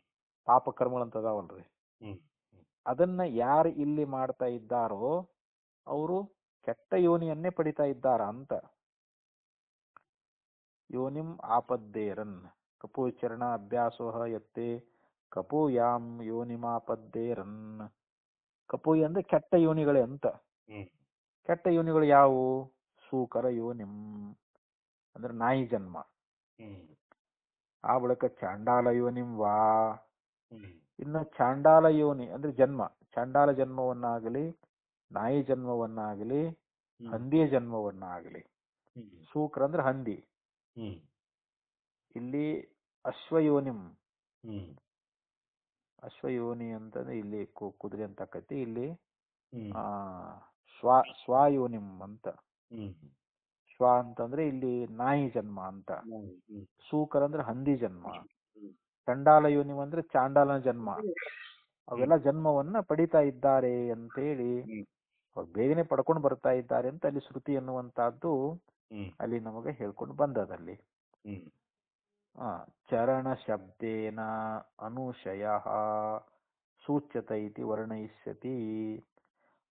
ಪಾಪ ಕರ್ಮಗಳಂತ ಅದಾವಲ್ರಿ, ಹ್ಮ್. ಅದನ್ನ ಯಾರು ಇಲ್ಲಿ ಮಾಡ್ತಾ ಇದ್ದಾರೋ ಅವರು ಕೆಟ್ಟ ಯೋನಿಯನ್ನೇ ಪಡಿತಾ ಇದ್ದಾರ ಅಂತ. ಯೋನಿಂ ಆಪದ್ದೇರನ್ ಕಪೂಚರಣ ಅಭ್ಯಾಸೋಹ ಯತ್ತೆ ಕಪೂಯಾಂ ಯೋನಿಮಾಪದ್ದೇರನ್. ಕಪೂಯಿ ಅಂದ್ರೆ ಕೆಟ್ಟ ಯೋನಿಗಳೇ ಅಂತ. ಹ್ಮ್. ಕೆಟ್ಟ ಯೋನಿಗಳು ಯಾವುವು? ಸೂಕರ ಯೋನಿಂ ಅಂದ್ರೆ ನಾಯಿ ಜನ್ಮ. ಹ್ಮ್. ಆ ಬಳಿಕ ಚಾಂಡಾಲ ಯೋನಿಂ ವಾ. ಹ್ಮ್. ಇನ್ನು ಚಾಂಡಾಲ ಯೋನಿ ಅಂದ್ರೆ ಜನ್ಮ, ಚಾಂಡಾಲ ಜನ್ಮವನ್ನಾಗಲಿ, ನಾಯಿ ಜನ್ಮವನ್ನಾಗಲಿ, ಹ್ಮ್. ಹಂದಿಯ ಜನ್ಮವನ್ನಾಗಲಿ. ಹ್ಮ್. ಶೂಕ್ರ ಅಂದ್ರೆ ಹಂದಿ. ಹ್ಮ್. ಇಲ್ಲಿ ಅಶ್ವಯೋನಿಂ, ಹ್ಮ್. ಅಶ್ವಯೋನಿ ಅಂತಂದ್ರೆ ಇಲ್ಲಿ ಕುದುರೆ ಅಂತ ಆಕತಿ. ಇಲ್ಲಿ ಹ್ಮ್. ಆ ಸ್ವಾಯೋನಿಂ ಅಂತ. ಹ್ಮ್. ಶ್ವ ಅಂತಂದ್ರೆ ಇಲ್ಲಿ ನಾಯಿ ಜನ್ಮ ಅಂತ. ಹ್ಮ್. ಶೂಕರ ಅಂದ್ರೆ ಹಂದಿ ಜನ್ಮ. ಹ್ಮ್. ಚಂಡಾಲ ಯೋನಿಂ ಅಂದ್ರೆ ಚಾಂಡಾಲನ ಜನ್ಮ. ಹ್ಮ್. ಅವೆಲ್ಲ ಜನ್ಮವನ್ನ ಪಡಿತಾ ಇದ್ದಾರೆ ಅಂತೇಳಿ ಹ್ಮ್. ಅವ್ರು ಬೇಗನೆ ಪಡ್ಕೊಂಡು ಬರ್ತಾ ಇದ್ದಾರೆ ಅಂತ ಅಲ್ಲಿ ಶ್ರುತಿ ಅನ್ನುವಂತಹದ್ದು ಹ್ಮ್. ಅಲ್ಲಿ ನಮಗೆ ಹೇಳ್ಕೊಂಡು ಬಂದದಲ್ಲಿ. ಹ್ಮ್. ಚರಣ ಶಬ್ದೇನ ಅನುಶಯ ಸೂಚ್ಯತ ಇತಿ ವರ್ಣಯಿಷ್ಯತಿ.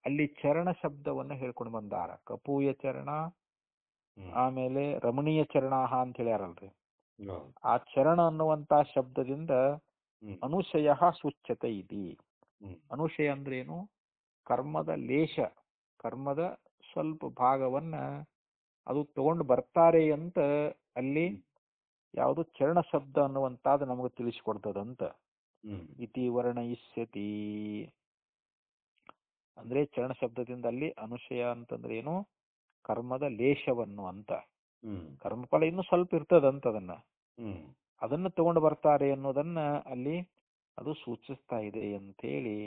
ಅಲ್ಲಿ ಚರಣ ಶಬ್ದವನ್ನ ಹೇಳ್ಕೊಂಡು ಬಂದಾರ. ಕಪೂಯ ಚರಣ, ಹ್ಮ್. ಆಮೇಲೆ ರಮಣೀಯ ಚರಣಾಹ ಅಂತ ಹೇಳ್ಯಾರಲ್ರಿ. ಹೌದು. ಆ ಚರಣ ಅನ್ನುವಂತ ಶಬ್ದದಿಂದ ಹ್ಮ್. ಅನುಶಯ ಸೂಚ್ಯತೆ ಇತಿ. ಹ್ಮ್. ಅನುಶಯ ಅಂದ್ರೆ ಏನು? ಕರ್ಮದ ಲೇಷ, ಕರ್ಮದ ಸ್ವಲ್ಪ ಭಾಗವನ್ನ ಅದು ತಗೊಂಡು ಬರ್ತಾರೆ ಅಂತ ಅಲ್ಲಿ ಯಾವುದು ಚರಣ ಶಬ್ದ ಅನ್ನುವಂತಾದ ನಮಗೆ ತಿಳಿಸಿಕೊಡ್ತದಂತ. ಹ್ಮ್. ಇತಿ ವರ್ಣಯಿಷ್ಯತಿ ಅಂದ್ರೆ ಚರಣ ಶಬ್ದದಿಂದ ಅಲ್ಲಿ ಅನುಶಯ ಅಂತಂದ್ರೆ ಏನು? ಕರ್ಮದ ಲೇಷವನ್ನು ಅಂತ. ಹ್ಮ್. ಕರ್ಮಫಲ ಇನ್ನು ಸ್ವಲ್ಪ ಇರ್ತದಂತದನ್ನ, ಹ್ಮ್. ಅದನ್ನು ತಗೊಂಡು ಬರ್ತಾರೆ ಅನ್ನೋದನ್ನ ಅಲ್ಲಿ ಅದು ಸೂಚಿಸ್ತಾ ಇದೆ ಅಂತೇಳಿ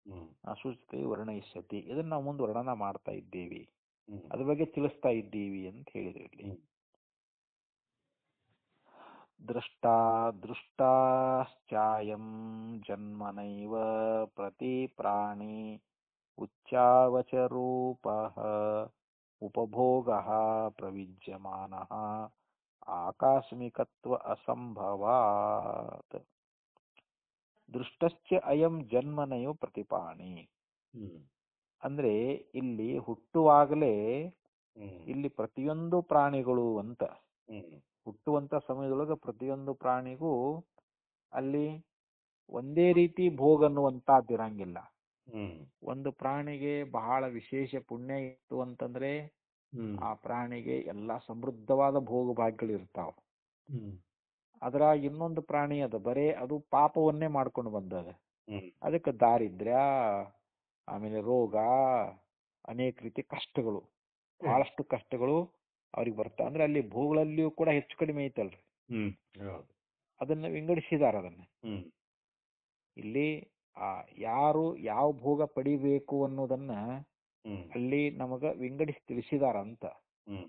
ಹ್ಮ್. ಆ ಸೂಚಿತ ವರ್ಣಯಿಷ್ಯತಿ. ಇದನ್ನ ನಾವು ಮುಂದೆ ವರ್ಣನ ಮಾಡ್ತಾ ಇದ್ದೀವಿ, ಹ್ಮ್. ಅದ್ರ ಬಗ್ಗೆ ತಿಳಿಸ್ತಾ ಇದ್ದೀವಿ ಅಂತ ಹೇಳಿದ್ರು ಇಲ್ಲಿ. ಹ್ಮ್. ದೃಷ್ಟಾಶ್ಚಾಯಂ ಜನ್ಮನೈವ ಪ್ರತಿ ಪ್ರಾಣಿ ಉಚ್ಚಾವಚರೂಪಃ ಉಪಭೋಗಃ ಪ್ರವಿಜ್ಯಮಾನಃ ಆಕಸ್ಮಿಕತ್ವ ಅಸಂಭವಾತ್. ದೃಷ್ಟಶ್ಚ ಅಯಂ ಜನ್ಮನೈವ ಪ್ರತಿಪಾಣಿ ಹ್ಮ್. ಅಂದ್ರೆ ಇಲ್ಲಿ ಹುಟ್ಟುವಾಗಲೇ ಹ್ಮ್. ಇಲ್ಲಿ ಪ್ರತಿಯೊಂದು ಪ್ರಾಣಿಗಳು ಅಂತ. ಹ್ಮ್. ಹುಟ್ಟುವಂತ ಸಮಯದೊಳಗೆ ಪ್ರತಿಯೊಂದು ಪ್ರಾಣಿಗೂ ಅಲ್ಲಿ ಒಂದೇ ರೀತಿ ಭೋಗ ಅನ್ನುವಂತಹದ್ದು ಇರಂಗಿಲ್ಲ. ಹ್ಮ್. ಒಂದು ಪ್ರಾಣಿಗೆ ಬಹಳ ವಿಶೇಷ ಪುಣ್ಯ ಇತ್ತು ಅಂತಂದ್ರೆ ಹ್ಮ್. ಆ ಪ್ರಾಣಿಗೆ ಎಲ್ಲಾ ಸಮೃದ್ಧವಾದ ಭೋಗ ಭಾಗ್ಯಗಳು ಇರ್ತಾವ. ಹ್ಮ್. ಅದ್ರ ಇನ್ನೊಂದು ಪ್ರಾಣಿ ಅದ ಬರೇ ಅದು ಪಾಪವನ್ನೇ ಮಾಡ್ಕೊಂಡು ಬಂದದ. ಹ್ಮ್. ಅದಕ್ಕೆ ದಾರಿದ್ರ್ಯ, ಆಮೇಲೆ ರೋಗ, ಅನೇಕ ರೀತಿ ಕಷ್ಟಗಳು, ಬಹಳಷ್ಟು ಕಷ್ಟಗಳು ಅವ್ರಿಗೆ ಬರ್ತಾವ. ಅಂದ್ರೆ ಅಲ್ಲಿ ಭೋಗಗಳಲ್ಲಿಯೂ ಕೂಡ ಹೆಚ್ಚು ಕಡಿಮೆ ಐತಲ್ರಿ, ಹ್ಮ್. ಹೌದು. ಅದನ್ನ ವಿಂಗಡಿಸಿದಾರ. ಅದನ್ನ ಹ್ಮ್. ಇಲ್ಲಿ ಯಾರು ಯಾವ ಭೋಗ ಪಡಿಬೇಕು ಅನ್ನೋದನ್ನ ಹ್ಮ್. ಅಲ್ಲಿ ನಮಗ ವಿಂಗಡಿಸಿ ತಿಳಿಸಿದಾರ ಅಂತ. ಹ್ಮ್.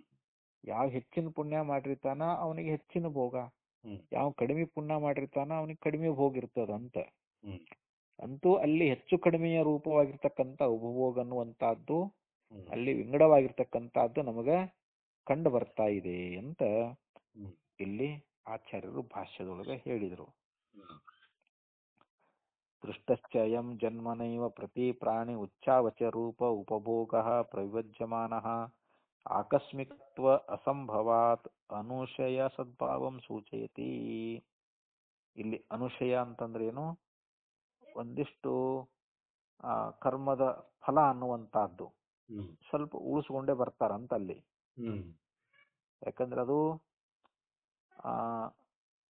ಯಾವ ಹೆಚ್ಚಿನ ಪುಣ್ಯ ಮಾಡಿರ್ತಾನ ಅವನಿಗೆ ಹೆಚ್ಚಿನ ಭೋಗ, ಹ್ಮ್. ಯಾವ ಕಡಿಮೆ ಪುಣ್ಯ ಮಾಡಿರ್ತಾನ ಅವನಿಗೆ ಕಡಿಮೆ ಭೋಗ ಇರ್ತದಂತ. ಹ್ಮ್. ಅಂತೂ ಅಲ್ಲಿ ಹೆಚ್ಚು ಕಡಿಮೆಯ ರೂಪವಾಗಿರ್ತಕ್ಕಂಥ ಉಪಭೋಗ ಅನ್ನುವಂತಹದ್ದು ಹ್ಮ್. ಅಲ್ಲಿ ವಿಂಗಡವಾಗಿರ್ತಕ್ಕಂಥದ್ದು ನಮಗ ಕಂಡು ಬರ್ತಾ ಇದೆ ಅಂತ ಹ್ಮ್. ಇಲ್ಲಿ ಆಚಾರ್ಯರು ಭಾಷ್ಯದೊಳಗೆ ಹೇಳಿದರು. ಹ್ಮ್. ದೃಷ್ಟಶ್ಚಯಂ ಜನ್ಮನೈವ ಪ್ರತಿ ಪ್ರಾಣಿ ಉಚ್ಚಾವಚ ರೂಪ ಉಪಭೋಗಃ ಪ್ರವಿವಜ್ಯಮಾನಃ ಆಕಸ್ಮಿಕತ್ವ ಅಸಂಭವಾತ್ ಅನುಶಯ ಸದ್ಭಾವಂ ಸೂಚಯತಿ. ಇಲ್ಲಿ ಅನುಶಯ ಅಂತಂದ್ರೆ ಏನು? ಒಂದಿಷ್ಟು ಕರ್ಮದ ಫಲ ಅನ್ನುವಂತಹದ್ದು ಹ್ಮ್. ಸ್ವಲ್ಪ ಉಳಿಸ್ಕೊಂಡೇ ಬರ್ತಾರಂತ ಅಲ್ಲಿ. ಹ್ಮ್. ಯಾಕಂದ್ರೆ ಅದು ಆ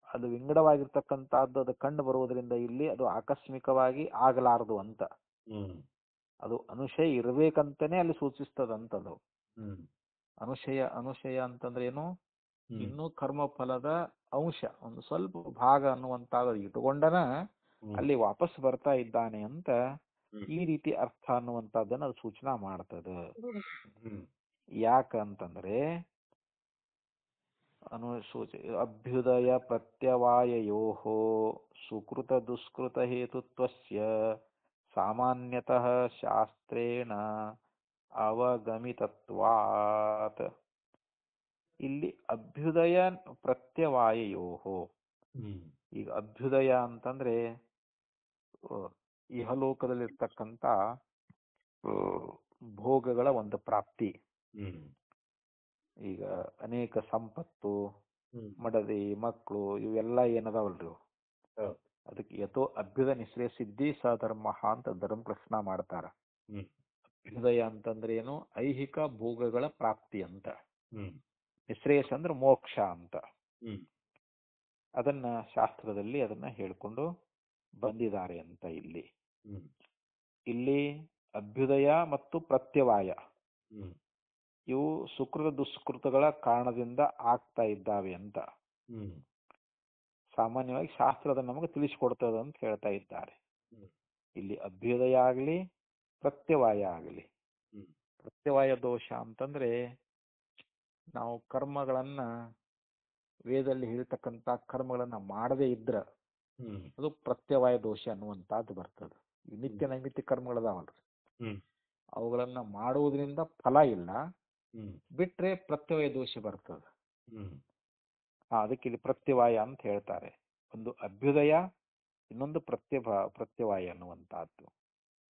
ಅದು ವಿಂಗಡವಾಗಿರ್ತಕ್ಕಂಥದ್ದು ಅದು ಕಂಡು ಬರುವುದರಿಂದ ಇಲ್ಲಿ ಅದು ಆಕಸ್ಮಿಕವಾಗಿ ಆಗಲಾರದು ಅಂತ. ಹ್ಮ್. ಅದು ಅನುಶಯ ಇರಬೇಕಂತಾನೆ ಅಲ್ಲಿ ಸೂಚಿಸ್ತದಂತದು. ಹ್ಮ್. ಅನುಶಯ ಅಂತಂದ್ರೆ ಏನು? ಹ್ಮ್. ಇನ್ನೂ ಕರ್ಮ ಫಲದ ಅಂಶ ಒಂದು ಸ್ವಲ್ಪ ಭಾಗ ಅನ್ನುವಂತಾದ ಇಟ್ಟುಕೊಂಡನ ಅಲ್ಲಿ ವಾಪಸ್ ಬರ್ತಾ ಇದ್ದಾನೆ ಅಂತ ಈ ರೀತಿ ಅರ್ಥ ಅನ್ನುವಂಥದ್ದನ್ನ ಅದು ಸೂಚನಾ ಮಾಡ್ತದೆ. ಯಾಕಂತಂದ್ರೆ ಸಾಮಾನ್ಯತಃ ಶಾಸ್ತ್ರೇಣ ಅವಗಮಿತತ್ವಾತ್. ಇಲ್ಲಿ ಅಭ್ಯುದಯ ಪ್ರತ್ಯವಾಯಯೋಹೋ. ಹ್ಮ್ ಈಗ ಅಭ್ಯುದಯ ಅಂತಂದ್ರೆ ಇಹಲೋಕದಲ್ಲಿರ್ತಕ್ಕಂಥ ಆ, ಭೋಗಗಳ ಒಂದು ಪ್ರಾಪ್ತಿ. ಹ್ಮ್ ಈಗ ಅನೇಕ ಸಂಪತ್ತು, ಹ್ಮ್ ಮಡದಿ, ಮಕ್ಕಳು, ಇವೆಲ್ಲ ಏನದಾವಲ್ರಿ ಇವು. ಹೌದು. ಅದಕ್ಕೆ ಯಥೋ ಅಭ್ಯುದಯ ನಿಶ್ರೇಯ ಸಿದ್ಧಿ ಸಧರ್ಮ ಅಂತ ಧರ್ಮ ಪ್ರಶ್ನ ಮಾಡ್ತಾರ. ಹ್ಮ್ ಅಭ್ಯುದಯ ಅಂತಂದ್ರೆ ಏನು? ಐಹಿಕ ಭೋಗಗಳ ಪ್ರಾಪ್ತಿ ಅಂತ. ಹ್ಮ್ ನಿಶ್ರೇಯಸ್ ಅಂದ್ರೆ ಮೋಕ್ಷ ಅಂತ. ಹ್ಮ್ ಅದನ್ನ ಶಾಸ್ತ್ರದಲ್ಲಿ ಅದನ್ನ ಹೇಳ್ಕೊಂಡು ಬಂದಿದ್ದಾರೆ ಅಂತ ಇಲ್ಲಿ. ಹ್ಮ್ ಇಲ್ಲಿ ಅಭ್ಯುದಯ ಮತ್ತು ಪ್ರತ್ಯವಾಯ ಹ್ಮ್ ಇವು ಸುಕೃತ ದುಷ್ಕೃತಗಳ ಕಾರಣದಿಂದ ಆಗ್ತಾ ಇದ್ದಾವೆ ಅಂತ ಹ್ಮ್ ಸಾಮಾನ್ಯವಾಗಿ ಶಾಸ್ತ್ರ ಅದನ್ನ ನಮಗೆ ತಿಳಿಸಿಕೊಡ್ತದೆ ಅಂತ ಹೇಳ್ತಾ ಇದ್ದಾರೆ. ಹ್ಮ್ ಇಲ್ಲಿ ಅಭ್ಯುದಯ ಆಗಲಿ ಪ್ರತ್ಯವಾಯ ಆಗಲಿ. ಹ್ಮ್ ಪ್ರತ್ಯವಾಯ ದೋಷ ಅಂತಂದ್ರೆ ನಾವು ಕರ್ಮಗಳನ್ನ ವೇದದಲ್ಲಿ ಹೇಳ್ತಕ್ಕಂಥ ಕರ್ಮಗಳನ್ನ ಮಾಡದೇ ಇದ್ರ ಹ್ಮ್ ಅದು ಪ್ರತ್ಯವಾಯ ದೋಷ ಅನ್ನುವಂಥದ್ದು ಬರ್ತದೆ. ಈ ನಿತ್ಯ ನೈಮಿತ್ಯ ಕರ್ಮಗಳದಾವಲ್ರಿ, ಹ್ಮ್ ಅವುಗಳನ್ನ ಮಾಡುವುದರಿಂದ ಫಲ ಇಲ್ಲ, ಹ್ಮ್ ಬಿಟ್ರೆ ಪ್ರತ್ಯವಾಯ ದೋಷ ಬರ್ತದೆ. ಹ್ಮ್ ಅದಕ್ಕೆ ಇಲ್ಲಿ ಪ್ರತ್ಯವಾಯ ಅಂತ ಹೇಳ್ತಾರೆ. ಒಂದು ಅಭ್ಯುದಯ, ಇನ್ನೊಂದು ಪ್ರತ್ಯವಾಯ ಅನ್ನುವಂತಹದ್ದು.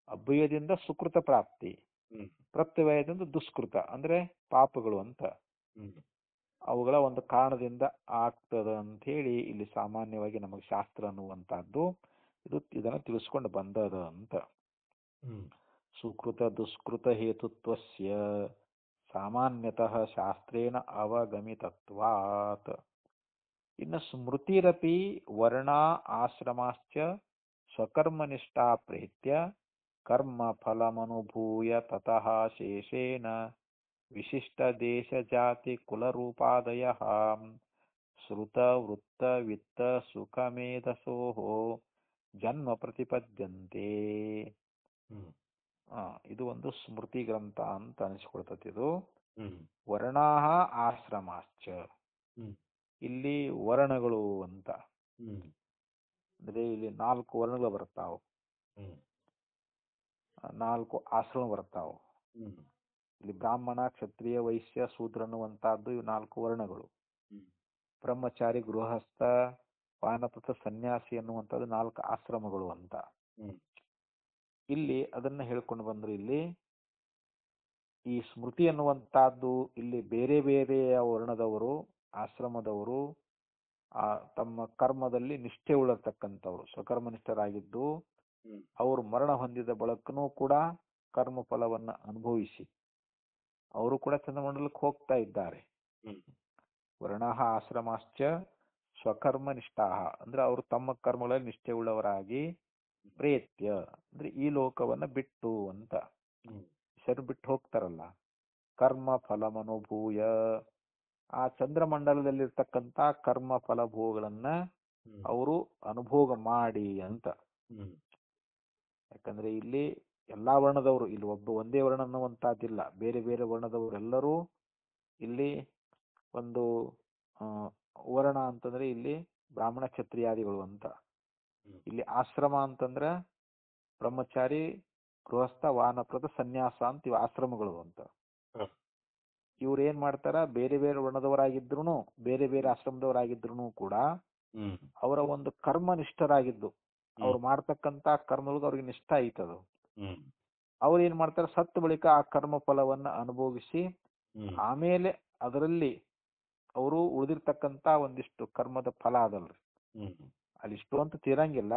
ಅಭ್ಯುದಯದಿಂದ ಸುಕೃತ ಪ್ರಾಪ್ತಿ, ಹ್ಮ್ ಪ್ರತ್ಯವಾಯದಿಂದ ದುಷ್ಕೃತ ಅಂದ್ರೆ ಪಾಪಗಳು ಅಂತ. ಹ್ಮ್ ಅವುಗಳ ಒಂದು ಕಾರಣದಿಂದ ಆಗ್ತದ ಅಂತ ಹೇಳಿ ಇಲ್ಲಿ ಸಾಮಾನ್ಯವಾಗಿ ನಮಗೆ ಶಾಸ್ತ್ರ ಅನ್ನುವಂತಹದ್ದು ಇದನ್ನ ತಿಳಿಸ್ಕೊಂಡು ಬಂದದ ಅಂತ. ಹ್ಮ್ ಸುಕೃತ ದುಷ್ಕೃತ ಹೇತುತ್ವಸ್ಯ ಸಾಮಾನ್ಯತಃ ಶಾಸ್ತ್ರೇಣ ಅವಗಮಿತತ್ವಾತ್. ಇನ್ನು ಸ್ಮೃತಿರಪಿ ವರ್ಣ ಆಶ್ರಮಾಶ್ಚ ಸ್ವಕರ್ಮನಿಷ್ಠಾ ಪ್ರೇತ್ಯ ಕರ್ಮ ಫಲಮನುಭೂಯ ತತಃ ಶೇಷೇನ ವಿಶಿಷ್ಟ ದೇಶ ಜಾತಿ ಕುಲರೂಪಾದಯಃ ಶ್ರುತ ವೃತ್ತ ವಿತ್ತ ಸುಖಮೇಧಸೋಃ ಜನ್ಮ ಪ್ರತಿಪದ್ಯಂತೆ. ಹ್ಮ್ ಇದು ಒಂದು ಸ್ಮೃತಿ ಗ್ರಂಥ ಅಂತ ಅನಿಸ್ಕೊಳ್ತತಿ. ಇದು ಹ್ಮ್ ವರ್ಣಾಹ ಆಶ್ರಮಾಶ್ಚ, ಹ್ಮ್ ಇಲ್ಲಿ ವರ್ಣಗಳು ಅಂತ ಹ್ಮ್ ಅಂದ್ರೆ ಇಲ್ಲಿ 4 ವರ್ಣಗಳು ಬರ್ತಾವ, ಹ್ಮ್ 4 ಆಶ್ರಮ ಬರ್ತಾವ. ಹ್ಮ್ ಇಲ್ಲಿ ಬ್ರಾಹ್ಮಣ, ಕ್ಷತ್ರಿಯ, ವೈಶ್ಯ, ಶೂದ್ರ ಅನ್ನುವಂತಹದ್ದು ಇವು 4 ವರ್ಣಗಳು. ಹ್ಮ್ ಬ್ರಹ್ಮಚಾರಿ, ಗೃಹಸ್ಥ, ವಾನಪ್ರಸ್ಥ, ಸನ್ಯಾಸಿ ಅನ್ನುವಂಥದ್ದು 4 ಆಶ್ರಮಗಳು ಅಂತ. ಹ್ಮ್ ಇಲ್ಲಿ ಅದನ್ನ ಹೇಳ್ಕೊಂಡು ಬಂದ್ರು. ಇಲ್ಲಿ ಈ ಸ್ಮೃತಿ ಅನ್ನುವಂತಹದ್ದು ಇಲ್ಲಿ ಬೇರೆ ಬೇರೆಯ ವರ್ಣದವರು, ಆಶ್ರಮದವರು, ತಮ್ಮ ಕರ್ಮದಲ್ಲಿ ನಿಷ್ಠೆ ಉಳ್ಳತಕ್ಕಂಥವ್ರು, ಸ್ವಕರ್ಮನಿಷ್ಠರಾಗಿದ್ದು ಹ್ಮ್ ಅವರು ಮರಣ ಹೊಂದಿದ ಬಳಕನೂ ಕೂಡ ಕರ್ಮ ಫಲವನ್ನ ಅನುಭವಿಸಿ ಅವರು ಕೂಡ ಚಂದ್ರಮಂಡಲಕ್ಕೆ ಹೋಗ್ತಾ ಇದ್ದಾರೆ. ಹ್ಮ್ ವರ್ಣಾಹ ಆಶ್ರಮಾಶ್ಚ ಸ್ವಕರ್ಮನಿಷ್ಠಾ ಅಂದ್ರೆ ಅವರು ತಮ್ಮ ಕರ್ಮಗಳಲ್ಲಿ ನಿಷ್ಠೆ ಉಳ್ಳವರಾಗಿ ಪ್ರೇತ್ಯ ಅಂದ್ರೆ ಈ ಲೋಕವನ್ನ ಬಿಟ್ಟು ಅಂತ ಹ್ಮ್ ಹೆಸರು ಬಿಟ್ಟು ಹೋಗ್ತಾರಲ್ಲ, ಕರ್ಮ ಫಲಮನುಭೂಯ ಆ ಚಂದ್ರಮಂಡಲದಲ್ಲಿರ್ತಕ್ಕಂಥ ಕರ್ಮ ಫಲ ಭೋಗಗಳನ್ನ ಹ್ಮ್ ಅವರು ಅನುಭೋಗ ಮಾಡಿ ಅಂತ. ಹ್ಮ್ ಯಾಕಂದ್ರೆ ಇಲ್ಲಿ ಎಲ್ಲಾ ವರ್ಣದವರು, ಇಲ್ಲಿ ಒಂದೇ ವರ್ಣ ಅನ್ನುವಂತಹದ್ದಿಲ್ಲ, ಬೇರೆ ಬೇರೆ ವರ್ಣದವರೆಲ್ಲರೂ ಇಲ್ಲಿ ಒಂದು ವರ್ಣ ಅಂತಂದ್ರೆ ಇಲ್ಲಿ ಬ್ರಾಹ್ಮಣ ಕ್ಷತ್ರಿಯಾದಿಗಳು ಅಂತ. ಹ್ಮ್ ಇಲ್ಲಿ ಆಶ್ರಮ ಅಂತಂದ್ರೆ ಬ್ರಹ್ಮಚಾರಿ, ಗೃಹಸ್ಥ, ವಾನಪ್ರಸ್ಥ, ಸನ್ಯಾಸ ಅಂತ ಇವು ಆಶ್ರಮಗಳು ಅಂತ. ಹ. ಇವ್ರು ಏನ್ ಮಾಡ್ತಾರ, ಬೇರೆ ಬೇರೆ ವರ್ಣದವರಾಗಿದ್ರು, ಬೇರೆ ಬೇರೆ ಆಶ್ರಮದವರಾಗಿದ್ರು ಕೂಡ ಹ್ಮ್ ಅವರ ಒಂದು ಕರ್ಮನಿಷ್ಠರಾಗಿದ್ದು ಅವ್ರು ಹ್ಮ್ ಮಾಡ್ತಕ್ಕಂತ ಕರ್ಮಗಳಿಗೆ ಅವ್ರಿಗೆ ನಿಷ್ಠ ಐತದು. ಹ್ಮ್ ಅವ್ರು ಏನ್ ಮಾಡ್ತಾರೆ, ಸತ್ತ ಬಳಿಕ ಆ ಕರ್ಮ ಫಲವನ್ನ ಅನುಭವಿಸಿ ಹ್ಮ್ ಆಮೇಲೆ ಅದರಲ್ಲಿ ಅವರು ಉಳಿದಿರ್ತಕ್ಕಂತ ಒಂದಿಷ್ಟು ಕರ್ಮದ ಫಲ ಅದಲ್ರಿ, ಹ್ಮ್ ಅಲ್ಲಿ ಇಷ್ಟು ಅಂತ ತೀರಂಗಿಲ್ಲ,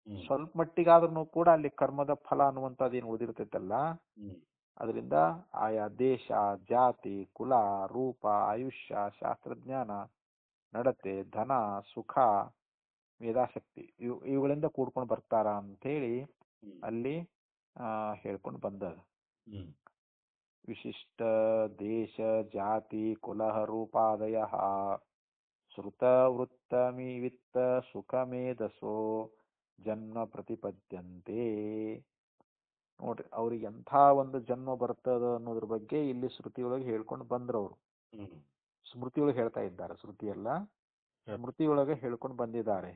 ಹ್ಮ್ ಸ್ವಲ್ಪ ಮಟ್ಟಿಗಾದ್ರೂ ಕೂಡ ಅಲ್ಲಿ ಕರ್ಮದ ಫಲ ಅನ್ನುವಂಥದ್ದು ಏನು ಉಳಿದಿರ್ತೈತಲ್ಲ, ಹ್ಮ್ ಅದರಿಂದ ಆಯಾ ದೇಶ, ಜಾತಿ, ಕುಲ, ರೂಪ, ಆಯುಷ್ಯ, ಶಾಸ್ತ್ರಜ್ಞಾನ, ನಡತೆ, ಧನ, ಸುಖ, ಮೇಧಾಶಕ್ತಿ ಇವುಗಳಿಂದ ಕೂಡ್ಕೊಂಡು ಬರ್ತಾರ ಅಂತ ಹೇಳಿ ಹ್ಮ್ ಅಲ್ಲಿ ಹೇಳ್ಕೊಂಡು ಬಂದದ. ಹ್ಮ್ ವಿಶಿಷ್ಟ ದೇಶ ಜಾತಿ ಕುಲಹ ರೂಪಾದಯ ಶ್ರುತ ವೃತ್ತಮಿ ವಿತ್ತ ಸುಖಮೇಧಸೋ ಜನ್ಮ ಪ್ರತಿಪದ್ಯಂತೆ. ನೋಡ್ರಿ, ಅವ್ರಿಗೆ ಎಂಥ ಒಂದು ಜನ್ಮ ಬರ್ತದ ಅನ್ನೋದ್ರ ಬಗ್ಗೆ ಇಲ್ಲಿ ಶ್ರುತಿಯೊಳಗೆ ಹೇಳ್ಕೊಂಡು ಬಂದ್ರು. ಅವರು ಹ್ಮ್ ಸ್ಮೃತಿಯೊಳಗೆ ಹೇಳ್ತಾ ಇದ್ದಾರೆ, ಶ್ರುತಿ ಎಲ್ಲ ಹ. ಸ್ಮೃತಿಯೊಳಗೆ ಹೇಳ್ಕೊಂಡು ಬಂದಿದ್ದಾರೆ.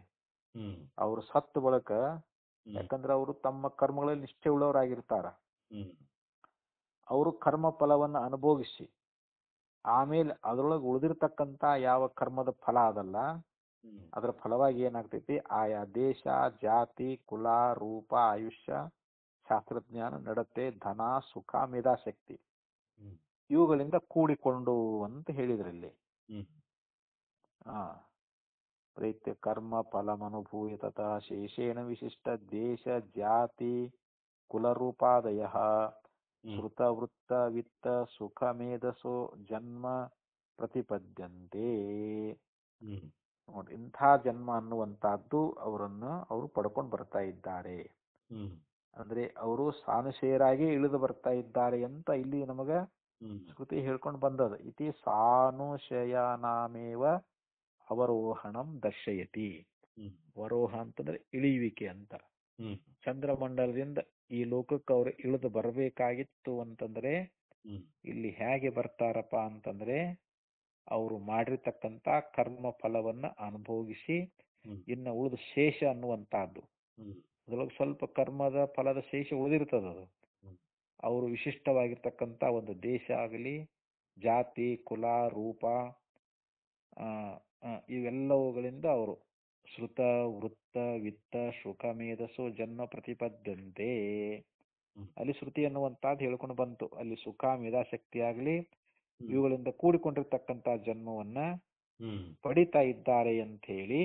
ಹ್ಮ್ ಅವರು ಸತ್ತ ಬಳಕ ಹ್ಮ್ ಯಾಕಂದ್ರೆ ಅವರು ತಮ್ಮ ಕರ್ಮಗಳಲ್ಲಿ ನಿಷ್ಠೆ ಉಳ್ಳವರಾಗಿರ್ತಾರ. ಹ್ಮ್ ಅವರು ಕರ್ಮ ಫಲವನ್ನು ಅನುಭೋಗಿಸಿ ಆಮೇಲೆ ಅದರೊಳಗೆ ಉಳಿದಿರ್ತಕ್ಕಂಥ ಯಾವ ಕರ್ಮದ ಫಲ ಅದಲ್ಲ, ಹ್ಮ್ ಅದರ ಫಲವಾಗಿ ಏನಾಗ್ತೈತಿ, ಆಯಾ ದೇಶ, ಜಾತಿ, ಕುಲ, ರೂಪ, ಆಯುಷ್ಯ, ಶಾಸ್ತ್ರಜ್ಞಾನ, ನಡತೆ, ಧನ, ಸುಖ, ಮೇಧಾಶಕ್ತಿ ಹ್ಮ್ ಇವುಗಳಿಂದ ಕೂಡಿಕೊಂಡು ಅಂತ ಹೇಳಿದ್ರಲ್ಲಿ. ಹ್ಮ್ ಆ ಪ್ರೀತ್ಯ ಕರ್ಮ ಫಲಮನುಭೂಯ ತಥಾ ಶೇಷೇಣ ವಿಶಿಷ್ಟ ದೇಶ ಜಾತಿ ಕುಲರೂಪಾದಯ ಹ್ಮ್ ಶ್ರುತ ವೃತ್ತ ವಿತ್ತ ಸುಖ ಮೇಧಸೋ ಜನ್ಮ ಪ್ರತಿಪದ್ಯಂತೆ. ಹ್ಮ್ ನೋಡಿ, ಇಂಥ ಜನ್ಮ ಅನ್ನುವಂತಹದ್ದು ಅವರು ಪಡ್ಕೊಂಡು ಬರ್ತಾ ಇದ್ದಾರೆ. ಹ್ಮ್ ಅಂದ್ರೆ ಅವರು ಸಾನುಶೇರಾಗಿ ಇಳಿದು ಬರ್ತಾ ಇದ್ದಾರೆ ಅಂತ ಇಲ್ಲಿ ನಮಗ ಹ್ಮ್ ಶ್ರುತಿ ಹೇಳ್ಕೊಂಡು ಬಂದದ. ಇತಿ ಸಾನುಶಯಾನಾಮೇವ ಅವರೋಹಣಂ ದರ್ಶಯತಿ. ಹ್ಮ್ ವರೋಹ ಅಂತಂದ್ರೆ ಇಳಿಯುವಿಕೆ ಅಂತ. ಹ್ಮ್ ಚಂದ್ರಮಂಡಲದಿಂದ ಈ ಲೋಕಕ್ಕೆ ಅವರು ಇಳಿದು ಬರಬೇಕಾಗಿತ್ತು ಅಂತಂದ್ರೆ ಹ್ಮ್ ಇಲ್ಲಿ ಹೇಗೆ ಬರ್ತಾರಪ್ಪ ಅಂತಂದ್ರೆ ಅವರು ಮಾಡಿರ್ತಕ್ಕಂಥ ಕರ್ಮ ಫಲವನ್ನ ಅನುಭೋಗಿಸಿ ಹ್ಮ್ ಇನ್ನು ಉಳಿದ ಶೇಷ ಅನ್ನುವಂತಹದ್ದು, ಹ್ಮ್ ಅದ್ರೊಳಗೆ ಸ್ವಲ್ಪ ಕರ್ಮದ ಫಲದ ಶೇಷ ಉಳಿದಿರ್ತದ. ಅದು ಹ್ಮ್ ಅವರು ವಿಶಿಷ್ಟವಾಗಿರ್ತಕ್ಕಂಥ ಒಂದು ದೇಶ ಆಗಲಿ, ಜಾತಿ, ಕುಲ, ರೂಪ, ಇವೆಲ್ಲವುಗಳಿಂದ ಅವರು ಶ್ರುತ ವೃತ್ತ ವಿತ್ತ ಶುಕ ಮೇಧಸ್ಸು ಜನ್ಮ ಪ್ರತಿಪದ್ಯಂತೆ. ಹ್ಮ್ ಅಲ್ಲಿ ಶ್ರುತಿ ಅನ್ನುವಂತಹದ್ದು ಹೇಳ್ಕೊಂಡು ಬಂತು. ಅಲ್ಲಿ ಸುಖ ಮೇಧಾಶಕ್ತಿ ಆಗಲಿ ಹ್ಮ್ ಇವುಗಳಿಂದ ಕೂಡಿಕೊಂಡಿರ್ತಕ್ಕಂಥ ಜನ್ಮವನ್ನ ಹ್ಮ್ ಪಡಿತಾ ಇದ್ದಾರೆ ಅಂತ ಹೇಳಿ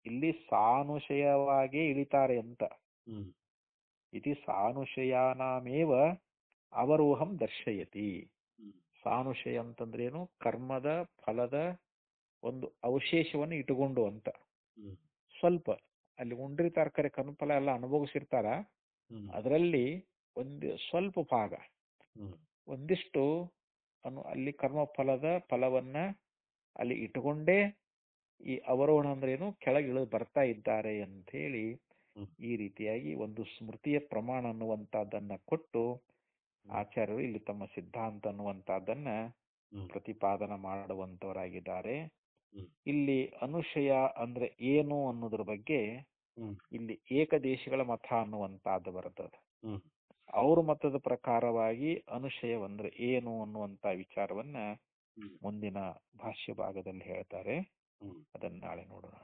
ಇಲ್ಲಿ ಸಾನುಶಯವಾಗಿ ಇಳಿತಾರೆ ಅಂತ. ಹ್ಮ್ ಇತಿ ಸಾನುಶಯಾನಾಮೇವ ಅವರೋಹಂ ದರ್ಶಯತಿ. ಹ್ಮ್ ಸಾನುಶಯ ಅಂತಂದ್ರೇನು, ಕರ್ಮದ ಫಲದ ಒಂದು ಅವಶೇಷವನ್ನು ಇಟ್ಟುಕೊಂಡು ಅಂತ. ಹ್ಮ್ ಸ್ವಲ್ಪ ಅಲ್ಲಿ ಉಂಡಿರ್ತಾರ, ಕರೆ ಕರ್ಮಫಲ ಎಲ್ಲ ಅನುಭವಿಸಿರ್ತಾರ, ಹ್ಮ್ ಅದರಲ್ಲಿ ಒಂದು ಸ್ವಲ್ಪ ಭಾಗ ಹ್ಮ್ ಒಂದಿಷ್ಟು ಅಲ್ಲಿ ಕರ್ಮಫಲದ ಫಲವನ್ನ ಅಲ್ಲಿ ಇಟ್ಟುಕೊಂಡೇ ಈ ಅವರೋಹಣ ಅಂದ್ರೇನು, ಕೆಳಗೆ ಇಳಿದು ಬರ್ತಾ ಇದ್ದಾರೆ ಅಂತ ಹೇಳಿ ಹ್ಮ್ ಈ ರೀತಿಯಾಗಿ ಒಂದು ಸ್ಮೃತಿಯ ಪ್ರಮಾಣ ಅನ್ನುವಂತಹದ್ದನ್ನ ಕೊಟ್ಟು ಆಚಾರ್ಯರು ಇಲ್ಲಿ ತಮ್ಮ ಸಿದ್ಧಾಂತ ಅನ್ನುವಂತಹದ್ದನ್ನ ಹ್ಮ್ ಪ್ರತಿಪಾದನ ಮಾಡುವಂತವರಾಗಿದ್ದಾರೆ. ಹ್ಮ್ ಇಲ್ಲಿ ಅನುಶಯ ಅಂದ್ರೆ ಏನು ಅನ್ನೋದ್ರ ಬಗ್ಗೆ ಹ್ಮ್ ಇಲ್ಲಿ ಏಕದೇಶಿಗಳ ಮತ ಅನ್ನುವಂತಹದ್ದು ಬರ್ತದೆ. ಹ್ಮ್ ಅವ್ರ ಮತದ ಪ್ರಕಾರವಾಗಿ ಅನುಶಯವಂದ್ರೆ ಏನು ಅನ್ನುವಂತ ವಿಚಾರವನ್ನ ಹ್ಮ್ ಮುಂದಿನ ಭಾಷ್ಯ ಭಾಗದಲ್ಲಿ ಹೇಳ್ತಾರೆ. ಹ್ಮ್ ಅದನ್ನ ನಾಳೆ ನೋಡೋಣ.